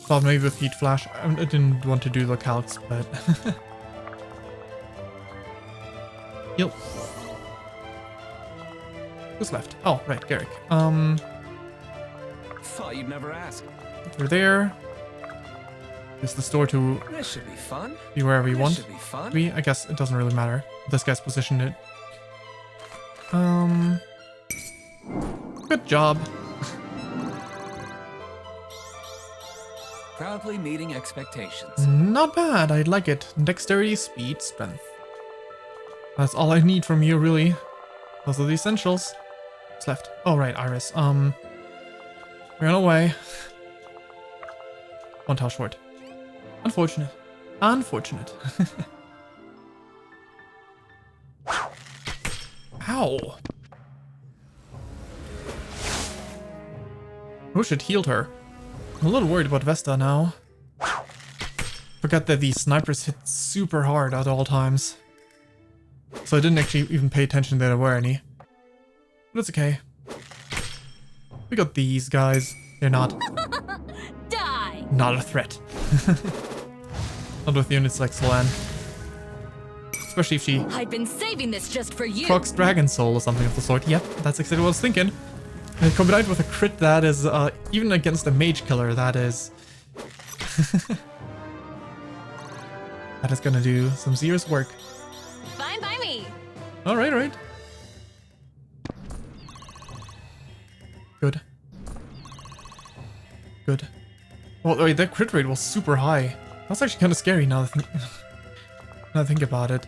Thought maybe with Heat Flash. I didn't want to do the calcs, but... Yep. Who's left? Oh, right, Garrick. Thought you'd never ask. Through there. Is the store to This should be fun. be wherever you want. Should be fun. I guess it doesn't really matter. This guy's positioned it. Good job. Proudly meeting expectations. Not bad. I like it. Dexterity, speed, strength. That's all I need from you, really. Those are the essentials. What's left? Oh, right, Iris. Ran away. One tile short. Unfortunate. Unfortunate. Ow. Wish it healed her. I'm a little worried about Vesta now. Forgot that these snipers hit super hard at all times. So I didn't actually even pay attention that there were any. But it's okay. We got these guys. They're not Die. a threat. Not with units like Sloan. Especially if she I've been saving this just for you. procs Dragon Soul or something of the sort. Yep, that's exactly what I was thinking. And combined with a crit that is, even against a mage killer, that is... that is gonna do some serious work. Fine by me. Alright, alright. Good. Good. Well, wait, that crit rate was super high. That's actually kind of scary now that now I think about it.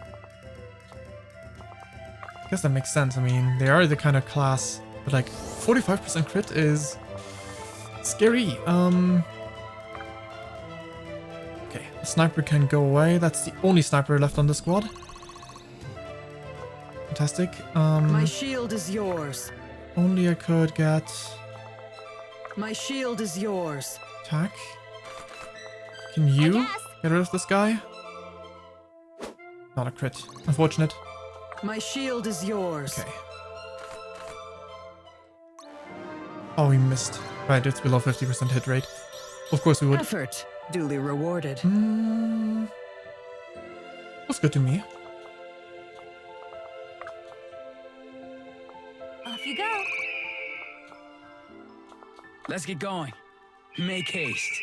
I guess that makes sense. I mean, they are the kind of class, but like 45% crit is scary. Okay, the sniper can go away. That's the only sniper left on the squad. Fantastic. My shield is yours. Only I could get My shield is yours. attack. Can you guess. get rid of this guy? Not a crit. Unfortunate. My shield is yours. Okay. Oh, we missed. Right, it's below 50% hit rate. Of course we would. Effort duly rewarded. Looks good to me. Off you go. Let's get going. Make haste.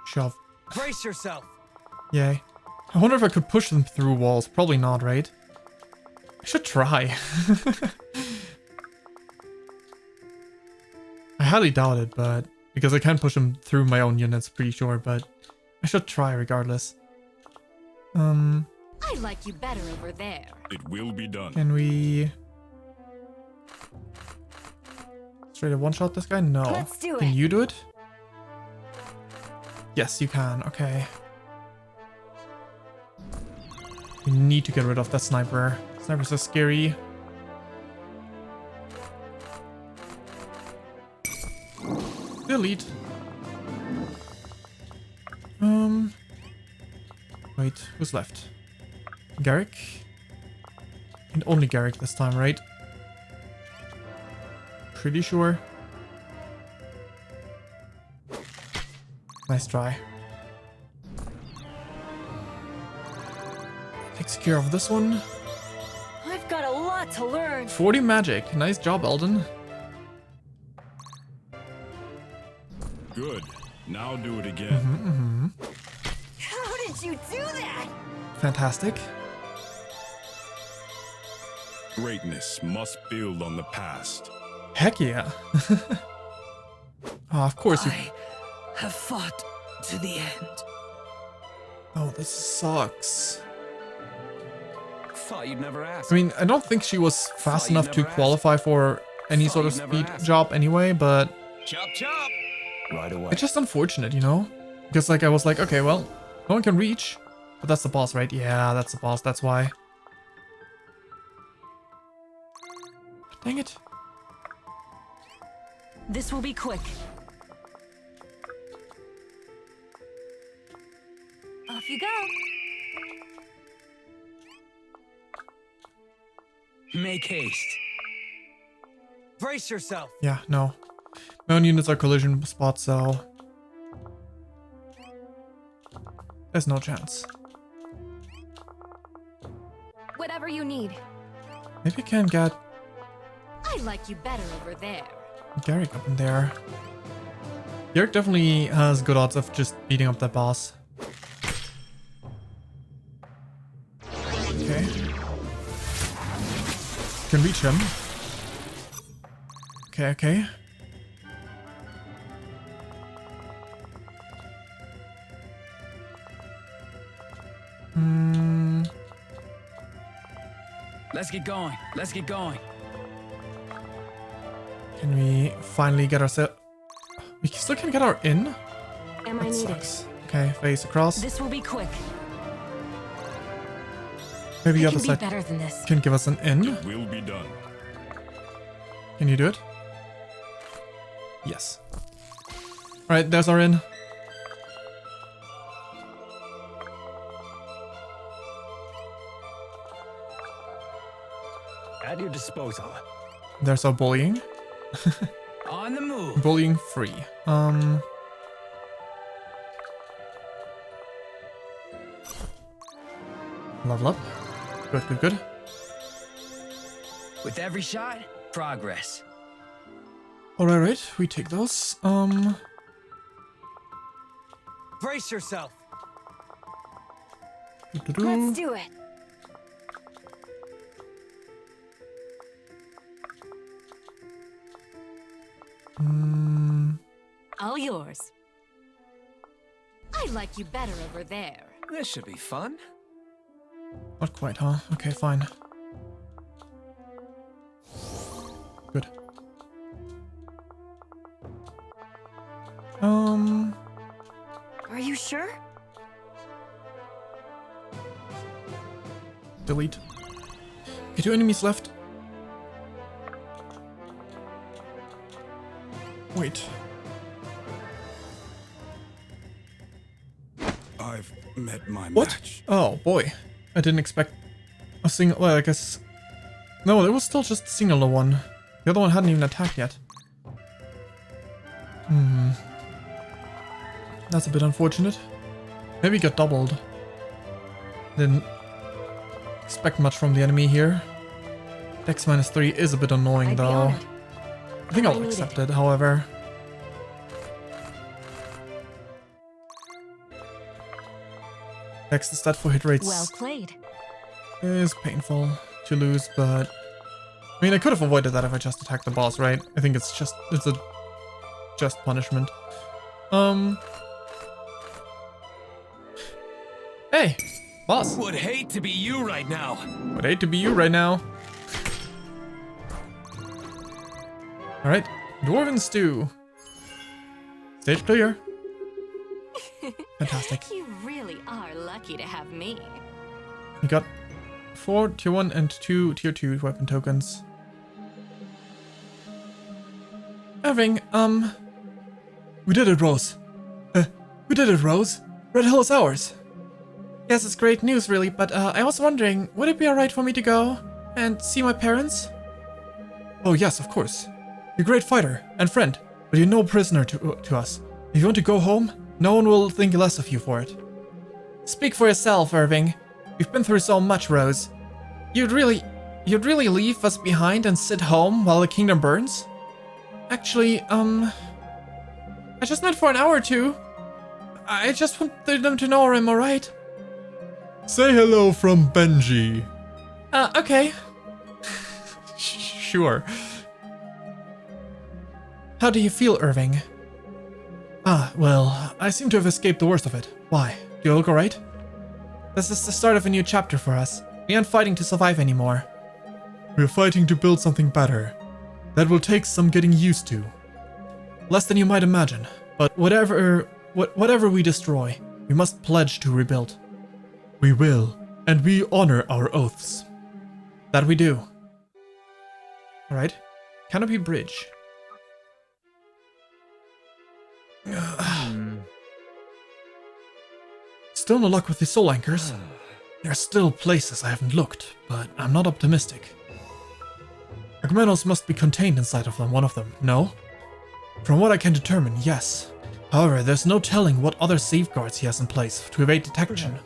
Shove. Brace yourself. Yay. I wonder if I could push them through walls. Probably not, right? I should try. I highly doubt it, but... because I can push them through my own units, pretty sure, but... I should try regardless. I like you better over there. It will be done. Can we... straight up one-shot this guy? No. Let's do Can it. you do it? Yes, you can. Okay. We need to get rid of that sniper. Snipers are scary. Delete. Wait, who's left? Garrick? And only Garrick this time, right? Pretty sure. Nice try. Takes care of this one. I've got a lot to learn. 40 magic. Nice job, Eldon. Good. Now do it again. How did you do that? Fantastic. Greatness must build on the past. Heck yeah. Oh, of course you... I have fought to the end. Oh, this sucks. Thought you'd never ask. I mean, I don't think she was fast you enough to never asked. qualify for any Thought sort of you never speed asked. job anyway, but Chop chop. Right away. it's just unfortunate, you know? Because like I was like, okay, well, no one can reach. But that's the boss, right? Yeah, that's the boss, that's why. Dang it. This will be quick. Off you go. Make haste. Brace yourself. Yeah, no. My own units are collision spots, so... there's no chance. Whatever you need. Maybe I can get I like you better over there. Garrick up in there. Garrick definitely has good odds of just beating up that boss. Okay. Can reach him. Okay, okay. Let's get going. Let's get going. Can we finally get ourselves... we still can't get our in? Am I That needed? sucks. Okay, face across. This will be quick. Maybe the I other can be side better than this. can give us an in. It will be done. Can you do it? Yes. Alright, there's our in. At your disposal. There's our bullying. On the move. Bullying free. Level up. Good, good, good. With every shot, progress. Alright, right. We take those. Brace yourself. Doo-doo-doo. Let's do it. All yours. I like you better over there. This should be fun. Not quite, huh? Okay, fine. Good. Are you sure? Delete. Okay, 2 enemies left. Wait. I've met my What? match. Oh, boy. I didn't expect a single... well, I guess... no, it was still just a singular one. The other one hadn't even attacked yet. That's a bit unfortunate. Maybe it got doubled. Didn't expect much from the enemy here. Dex -3 is a bit annoying, I'd be though. honored. I think I I'll need accept it. it, however. Dex stat for hit rates Well played. is painful to lose, but... I mean, I could have avoided that if I just attacked the boss, right? I think it's a just punishment. Hey! Boss! Would hate to be you right now. Would hate to be you right now. Alright, Dwarven Stew. Stage clear. Fantastic. You really are lucky to have me. We got 4 tier 1 and 2 tier 2 weapon tokens. Irving, we did it, Rose. We did it, Rose. Red Hill is ours. Yes, it's great news, really, but I was wondering, would it be alright for me to go and see my parents? Oh yes, of course. You're a great fighter and friend, but you're no prisoner to us. If you want to go home, no one will think less of you for it. Speak for yourself, Irving. We've been through so much, Rose. You'd really leave us behind and sit home while the kingdom burns? Actually, I just meant for an hour or two. I just want them to know I'm alright. Say hello from Benji. Okay. Sure. How do you feel, Irving? Well, I seem to have escaped the worst of it. Why? Do you look alright? This is the start of a new chapter for us. We aren't fighting to survive anymore. We're fighting to build something better. That will take some getting used to. Less than you might imagine. But whatever we destroy, we must pledge to rebuild. We will, and we honor our oaths. That we do. Alright. Canopy Bridge. Still no luck with the soul anchors. There are still places I haven't looked, but I'm not optimistic. Agmenos must be contained inside of them, one of them, no? From what I can determine, yes. However, there's no telling what other safeguards he has in place to evade detection.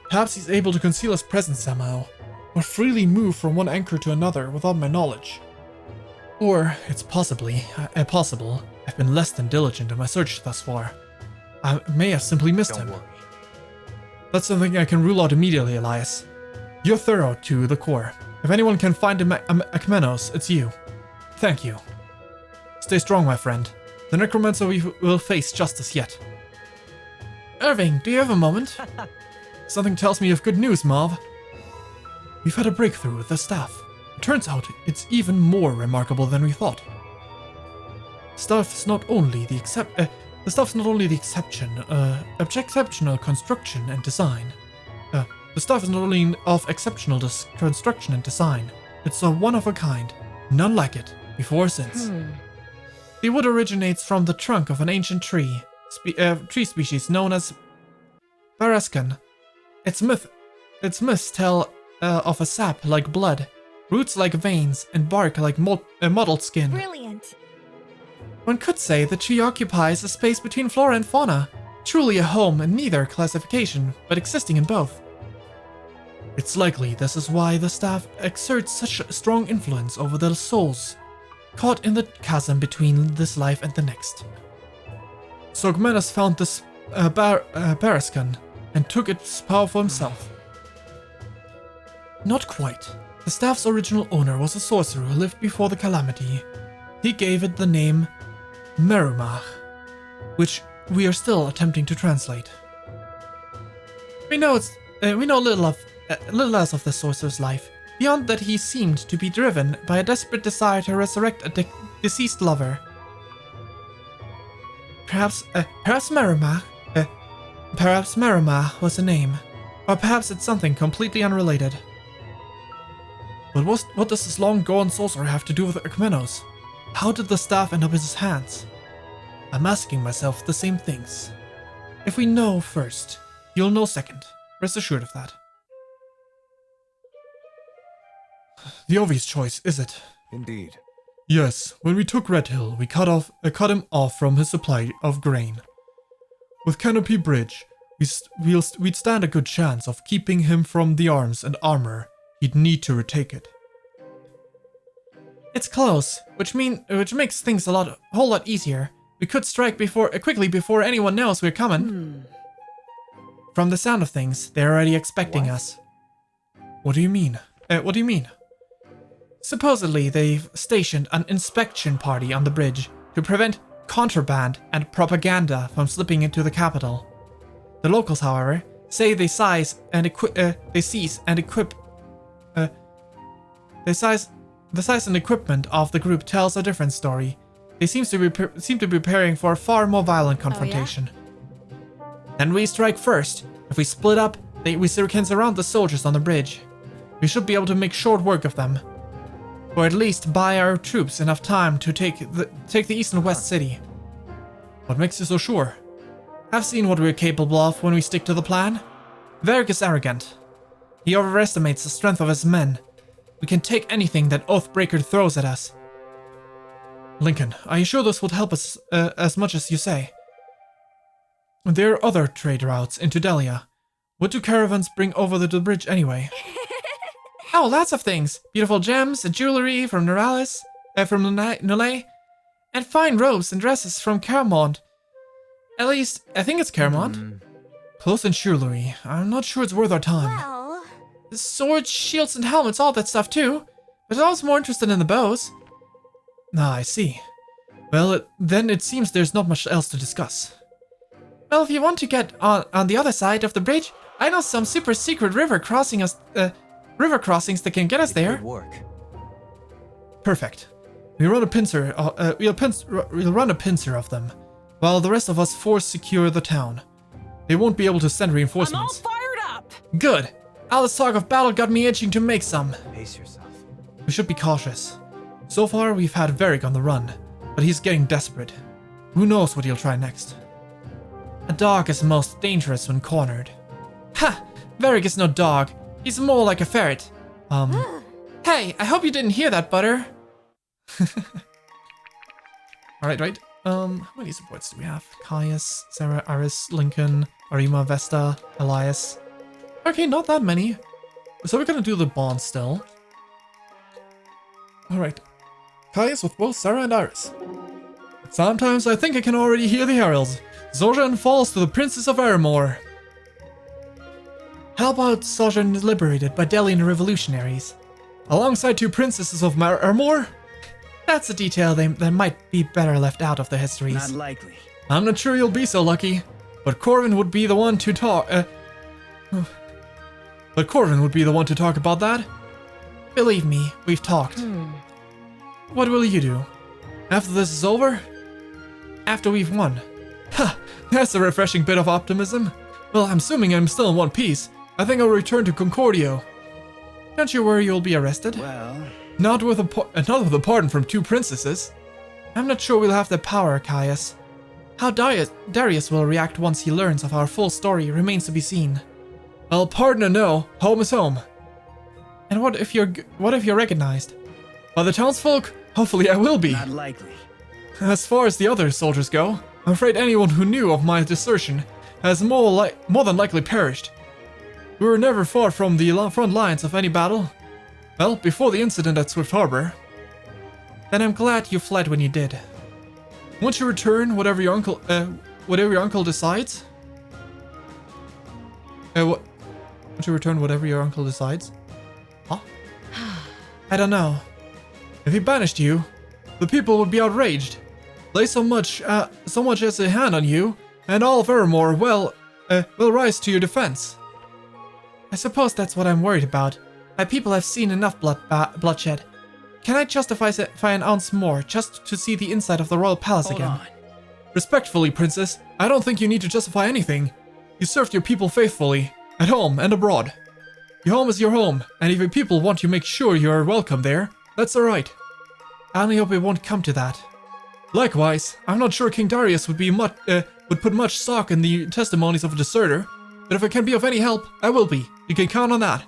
Perhaps he's able to conceal his presence somehow, or freely move from one anchor to another without my knowledge. Or it's possible I've been less than diligent in my search thus far. I may have simply missed him. That's something I can rule out immediately, Elias. You're thorough to the core. If anyone can find Akmenos, it's you. Thank you. Stay strong, my friend. The necromancer will face justice yet. Irving, do you have a moment? Something tells me you have good news, Marv. We've had a breakthrough with the staff. It turns out it's even more remarkable than we thought. Staff's not only the exceptional construction and design. The staff is not only of exceptional construction and design. It's a one of a kind, none like it, before or since. The wood originates from the trunk of an ancient tree species known as Barascan. Its myths tell of a sap like blood, roots like veins, and bark like mottled skin. Brilliant. One could say the tree occupies a space between flora and fauna, truly a home in neither classification, but existing in both. It's likely this is why the staff exerts such a strong influence over the souls caught in the chasm between this life and the next. So Agmenos found this Barascan and took its power for himself. Not quite. The staff's original owner was a sorcerer who lived before the calamity. He gave it the name Merumach, which we are still attempting to translate. We know little else of the sorcerer's life, beyond that he seemed to be driven by a desperate desire to resurrect a deceased lover. Perhaps Merumach was the name, or perhaps it's something completely unrelated. But what does this long-gone sorcerer have to do with Akmenos? How did the staff end up in his hands? I'm asking myself the same things. If we know first, you'll know second. Rest assured of that. The obvious choice, is it? Indeed. Yes, when we took Red Hill, we cut him off from his supply of grain. With Canopy Bridge, we'd stand a good chance of keeping him from the arms and armor he'd need to retake it. It's close, which makes things a whole lot easier. We could strike quickly before anyone knows we're coming. From the sound of things, they're already expecting us. What do you mean? Supposedly, they've stationed an inspection party on the bridge to prevent contraband and propaganda from slipping into the capital. The locals, however, say the size and equipment of the group tells a different story. They seem to be preparing for a far more violent confrontation. Then we strike first. If we split up, we can surround the soldiers on the bridge. We should be able to make short work of them, or at least buy our troops enough time to take the east and west city. What makes you so sure? I've seen what we're capable of when we stick to the plan. Varric is arrogant. He overestimates the strength of his men. We can take anything that Oathbreaker throws at us. Lincoln, are you sure this would help us as much as you say? There are other trade routes into Delia. What do caravans bring over the bridge anyway? Oh, lots of things. Beautiful gems and jewelry from Knowless, and fine robes and dresses from Caramont. At least, I think it's Caramont. Close and sure, Louis. I'm not sure it's worth our time. Well, Swords, shields, and helmets, all that stuff too. But I was more interested in the bows. Ah, I see. Well, then it seems there's not much else to discuss. Well, if you want to get on the other side of the bridge, I know some super secret river crossings that can get us there. Good work. Perfect. We'll run a pincer. We'll run a pincer of them, while the rest of us force secure the town. They won't be able to send reinforcements. I'm all fired up! Good. All this talk of battle got me itching to make some. Pace yourself. We should be cautious. So far, we've had Varric on the run, but he's getting desperate. Who knows what he'll try next? A dog is most dangerous when cornered. Ha! Varric is no dog. He's more like a ferret. Hey, I hope you didn't hear that, Butter. Right. How many supports do we have? Caius, Sarah, Iris, Lincoln, Arima, Vesta, Elias. Okay, not that many. So we're gonna do the bond still. Alright. Caius with both Sarah and Iris. Sometimes I think I can already hear the heralds. Zojan falls to the Princess of Aramor. How about Zojan is liberated by Delian revolutionaries? Alongside two princesses of Aramor? That's a detail that might be better left out of the histories. Not likely. I'm not sure you'll be so lucky, but Corvin would be the one to talk. But Corvin would be the one to talk about that. Believe me, we've talked. What will you do? After this is over? After we've won. Ha! That's a refreshing bit of optimism. Well, I'm assuming I'm still in one piece. I think I'll return to Concordio. Don't you worry you'll be arrested. Well, Not with a pardon from two princesses. I'm not sure we'll have the power, Caius. How Darius will react once he learns of our full story remains to be seen. Well, pardon or no, home is home. And what if you're recognized? By the townsfolk? Hopefully I will be. not likely. As far as the other soldiers go, I'm afraid anyone who knew of my desertion has more than likely perished. We were never far from the front lines of any battle. Well, before the incident at Swift Harbor. Then I'm glad you fled when you did. Won't you return whatever your uncle decides? Won't you return whatever your uncle decides? Huh? I don't know. If he banished you, the people would be outraged. Lay so much as a hand on you, and all of Aramor will rise to your defense. I suppose that's what I'm worried about. My people have seen enough bloodshed. Can I justify an ounce more, just to see the inside of the royal palace Hold again? on. Respectfully, Princess, I don't think you need to justify anything. You served your people faithfully, at home and abroad. Your home is your home, and if your people want you to make sure you are welcome there, that's alright. I only hope it won't come to that. Likewise, I'm not sure King Darius would put much stock in the testimonies of a deserter, but if I can be of any help, I will be. You can count on that.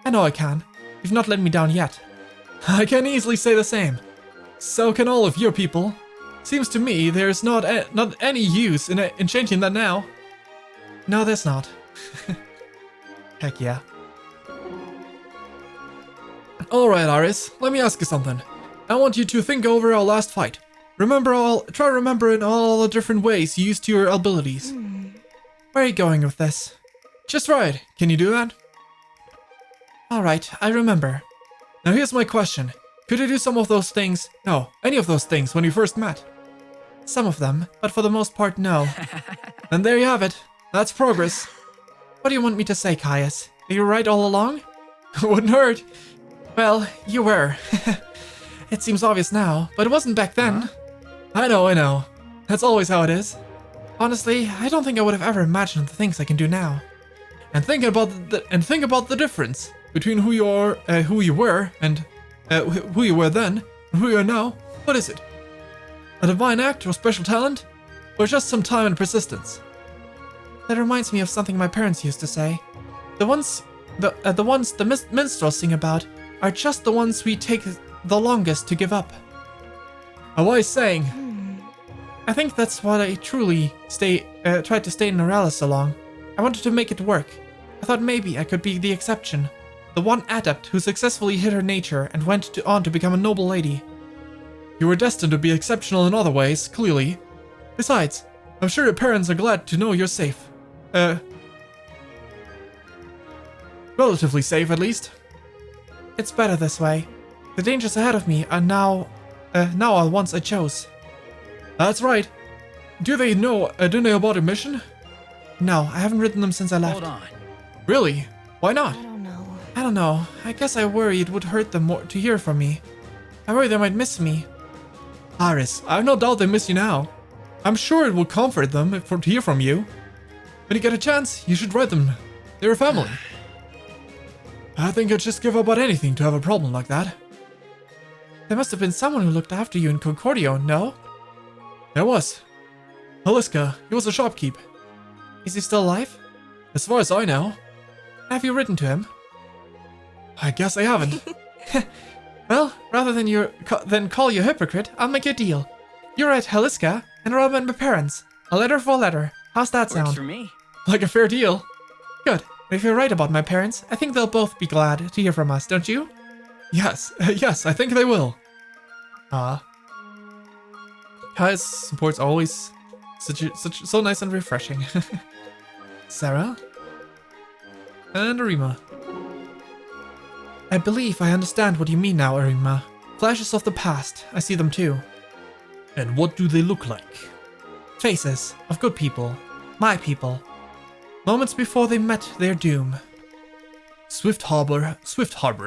I know I can. You've not let me down yet. I can easily say the same. So can all of your people. Seems to me there's not any use in changing that now. No, there's not. Heck yeah. Alright, Iris, let me ask you something. I want you to think over our last fight. Try remembering all the different ways you used your abilities. Where are you going with this? Just right. Can you do that? Alright, I remember. Now here's my question. Could you do some of those things? No, any of those things when we first met? Some of them, but for the most part, no. And there you have it. That's progress. What do you want me to say, Caius? Are you right all along? Wouldn't hurt. Well, you were. It seems obvious now, but it wasn't back then. I know. That's always how it is. Honestly, I don't think I would have ever imagined the things I can do now. And think about the difference between who you are, who you were, and who you were then, and who you are now. What is it? A divine act or special talent, or just some time and persistence? That reminds me of something my parents used to say. The ones the minstrels sing about are just the ones we take the longest to give up. A wise saying. I think that's why I truly tried to stay in Norellis so long. I wanted to make it work. I thought maybe I could be the exception. The one adept who successfully hid her nature and went on to become a noble lady. You were destined to be exceptional in other ways, clearly. Besides, I'm sure your parents are glad to know you're safe. Relatively safe, at least. It's better this way. The dangers ahead of me are now ones I chose. That's right. Do they know about your mission? No, I haven't written them since I left. Hold on. Really? Why not? I don't know. I guess I worry it would hurt them more to hear from me. I worry they might miss me. Iris, I have no doubt they miss you now. I'm sure it will comfort them to hear from you. When you get a chance, you should write them. They're a family. I think I'd just give up on anything to have a problem like that. There must have been someone who looked after you in Concordio, no? There was. Haliska, he was a shopkeep. Is he still alive? As far as I know. Have you written to him? I guess I haven't. Well, rather than call you a hypocrite, I'll make you a deal. You write Haliska, and I'll write my parents. A letter for a letter. How's that Works sound? for me. Like a fair deal. Good. But if you're right about my parents, I think they'll both be glad to hear from us, don't you? Yes, yes, I think they will. Kai's support's always so nice and refreshing. Sarah? And Arima. I believe I understand what you mean now, Arima. Flashes of the past, I see them too. And what do they look like? Faces of good people. My people. Moments before they met their doom. Swift Harbor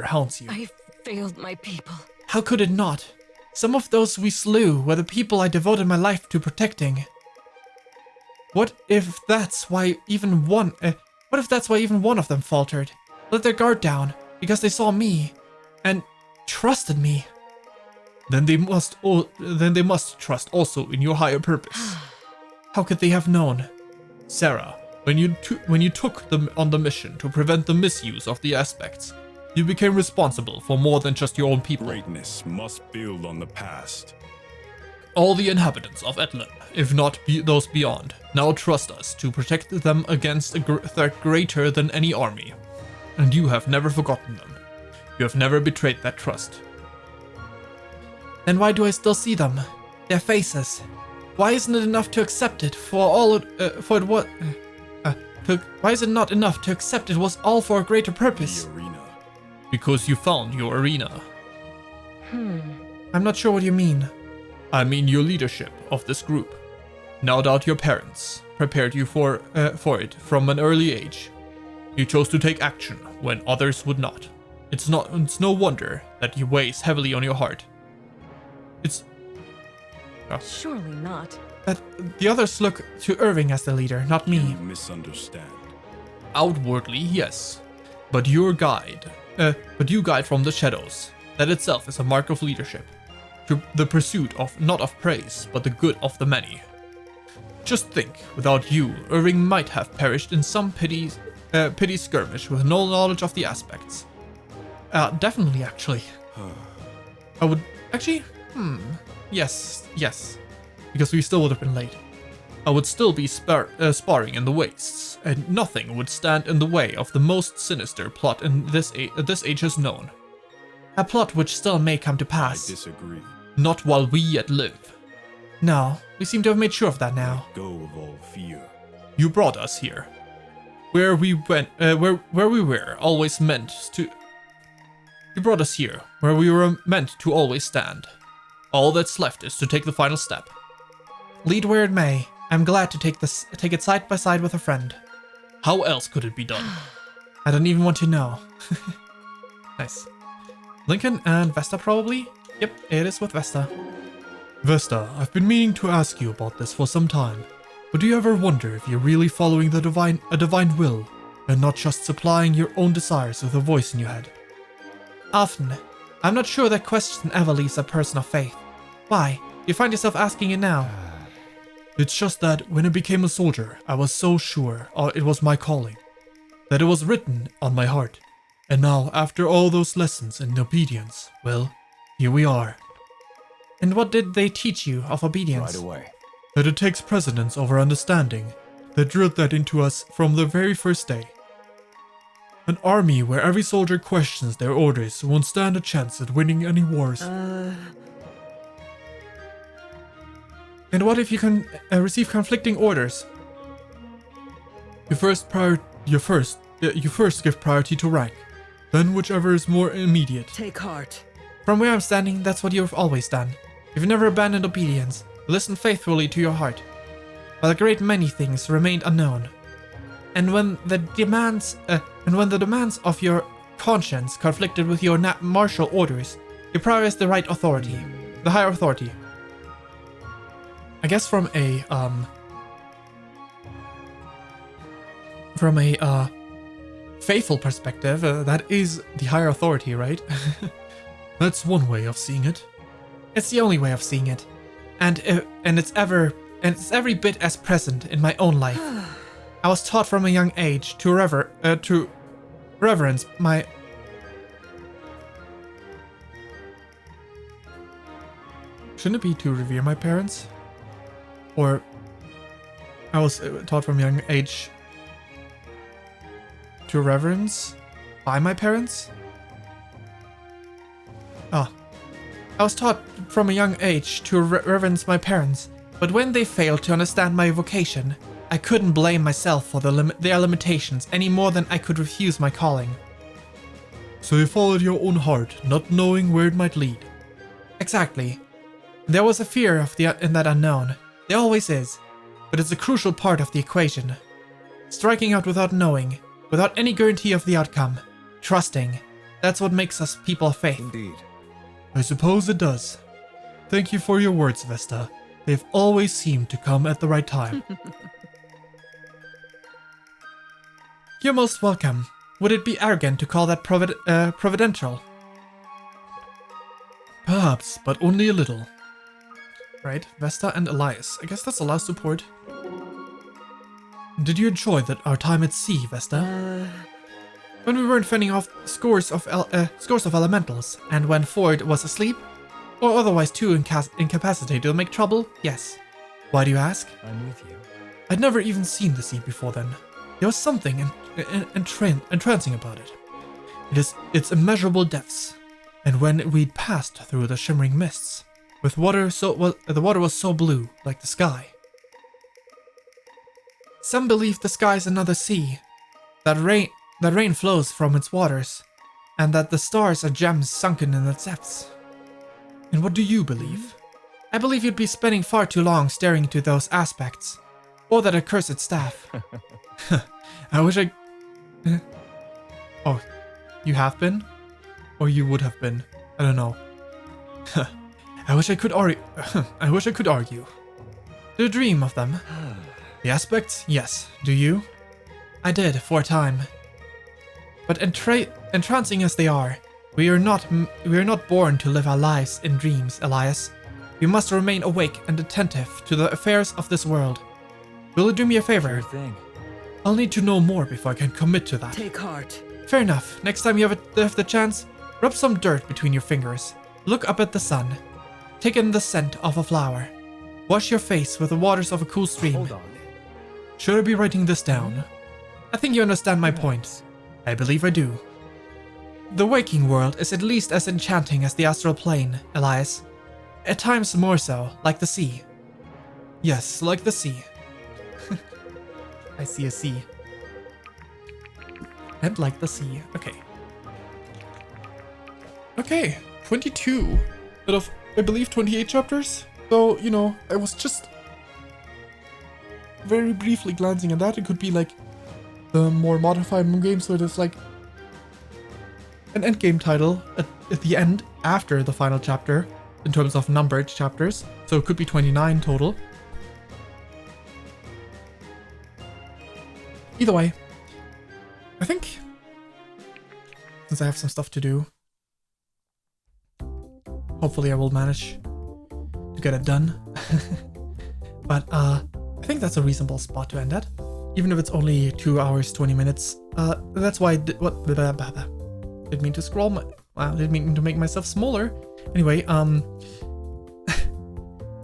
haunts you. I failed my people. How could it not? Some of those we slew were the people I devoted my life to protecting. What if that's why even one of them faltered, let their guard down because they saw me and trusted me? Then they must trust also in your higher purpose. How could they have known? Sarah, when you took them on the mission to prevent the misuse of the aspects, you became responsible for more than just your own people. Greatness must build on the past. All the inhabitants of Etlan, if not those beyond, now trust us to protect them against a threat greater than any army. And you have never forgotten them. You have never betrayed that trust. Then why do I still see them? Their faces. Why isn't it enough to accept it why is it not enough to accept it was all for a greater purpose? The arena. Because you found your arena. I'm not sure what you mean. I mean your leadership of this group. No doubt your parents prepared you for it from an early age. You chose to take action when others would not. It's no wonder that it weighs heavily on your heart. Surely not. That the others look to Irving as the leader, not me. You misunderstand. Outwardly, yes. But you guide from the shadows. That itself is a mark of leadership. To the pursuit of not of praise, but the good of the many. Just think, without you, Irving might have perished in some petty skirmish with no knowledge of the aspects. Definitely, actually. I would actually. Yes. Because we still would have been late. I would still be sparring in the wastes, and nothing would stand in the way of the most sinister plot in this age has known. A plot which still may come to I pass. disagree. Not while we yet live. No, we seem to have made sure of that now. Let go of all fear. You brought us here. Where we were always meant to. You brought us here, where we were meant to always stand. All that's left is to take the final step. Lead where it may. I'm glad to take it side by side with a friend. How else could it be done? I don't even want to know. Nice. Lincoln and Vesta probably? Yep, it is with Vesta. Vesta, I've been meaning to ask you about this for some time, but do you ever wonder if you're really following a divine will, and not just supplying your own desires with a voice in your head? Often. I'm not sure that question ever leaves a person of faith. Why? You find yourself asking it now? It's just that when I became a soldier, I was so sure it was my calling, that it was written on my heart. And now, after all those lessons in obedience, well, here we are. And what did they teach you of obedience? Right away. That it takes precedence over understanding. They drilled that into us from the very first day. An army where every soldier questions their orders won't stand a chance at winning any wars. And what if you can receive conflicting orders? You first give priority to rank, then whichever is more immediate. Take heart. From where I'm standing, that's what you've always done. You've never abandoned obedience. You listened faithfully to your heart, while a great many things remained unknown. And when the demands of your conscience conflicted with your martial orders, you prioritized the right authority, the higher authority. I guess from a faithful perspective, that is the higher authority, right? That's one way of seeing it. It's the only way of seeing it, and it's every bit as present in my own life. I was taught from a young age to reverence my. Shouldn't it be to revere my parents? Or I was taught from a young age to reverence by my parents? Ah. I was taught from a young age to reverence my parents, but when they failed to understand my vocation, I couldn't blame myself for their limitations any more than I could refuse my calling. So you followed your own heart, not knowing where it might lead. Exactly. There was a fear in that unknown. There always is, but it's a crucial part of the equation. Striking out without knowing, without any guarantee of the outcome, trusting, that's what makes us people of faith. Indeed. I suppose it does. Thank you for your words, Vesta. They've always seemed to come at the right time. You're most welcome. Would it be arrogant to call that providential? Perhaps, but only a little. Right, Vesta and Elias. I guess that's the last support. Did you enjoy our time at sea, Vesta? When we weren't fending off scores of elementals, and when Ford was asleep, or otherwise too incapacitated to make trouble, yes. Why do you ask? I'm with you. I'd never even seen the sea before then. There was something entrancing about it. Its immeasurable depths, and when we'd passed through the shimmering mists, the water was so blue, like the sky. Some believe the sky's another sea, that rain flows from its waters, and that the stars are gems sunken in its depths. And what do you believe? I believe you'd be spending far too long staring into those aspects, or that accursed staff. I wish I... Oh, you have been? Or you would have been. I don't know. I wish I could argue. Do you dream of them? The aspects? Yes. Do you? I did, for a time. But entrancing as they are, we are not born to live our lives in dreams, Elias. We must remain awake and attentive to the affairs of this world. Will you do me a favor? Sure thing. I'll need to know more before I can commit to that. Take heart. Fair enough. Next time you have the chance, rub some dirt between your fingers. Look up at the sun. Take in the scent of a flower. Wash your face with the waters of a cool stream. Hold on. Should I be writing this down? I think you understand my point. I believe I do. The waking world is at least as enchanting as the astral plane, Elias. At times more so, like the sea. Yes, like the sea. I see a sea. And like the sea. Okay. Okay, 22 out of, I believe, 28 chapters. So, you know, I was just very briefly glancing at that. It could be like the more modified game, so there's like an endgame title at the end after the final chapter in terms of numbered chapters. So it could be 29 total. Either way, I think since I have some stuff to do, hopefully I will manage to get it done. But I think that's a reasonable spot to end at, even if it's only 2 hours 20 minutes. That's why I didn't mean to scroll didn't mean to make myself smaller. Anyway,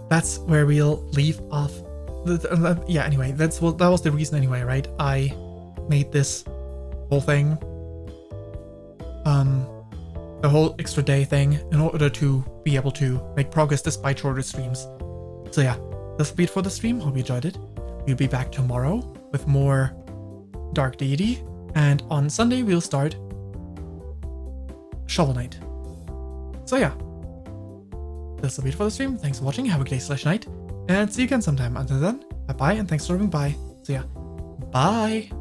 that's where we'll leave off. Yeah, anyway, that was the reason anyway, right? I made this whole thing, the whole extra day thing, in order to be able to make progress despite shorter streams. So yeah, this will be it for the stream. Hope you enjoyed it. We'll be back tomorrow with more Dark Deity, and on Sunday we'll start Shovel Knight. So yeah, this will be it for the stream. Thanks for watching. Have a good day/night, and see you again sometime. Until then, bye bye, and thanks for stopping by. So yeah, bye.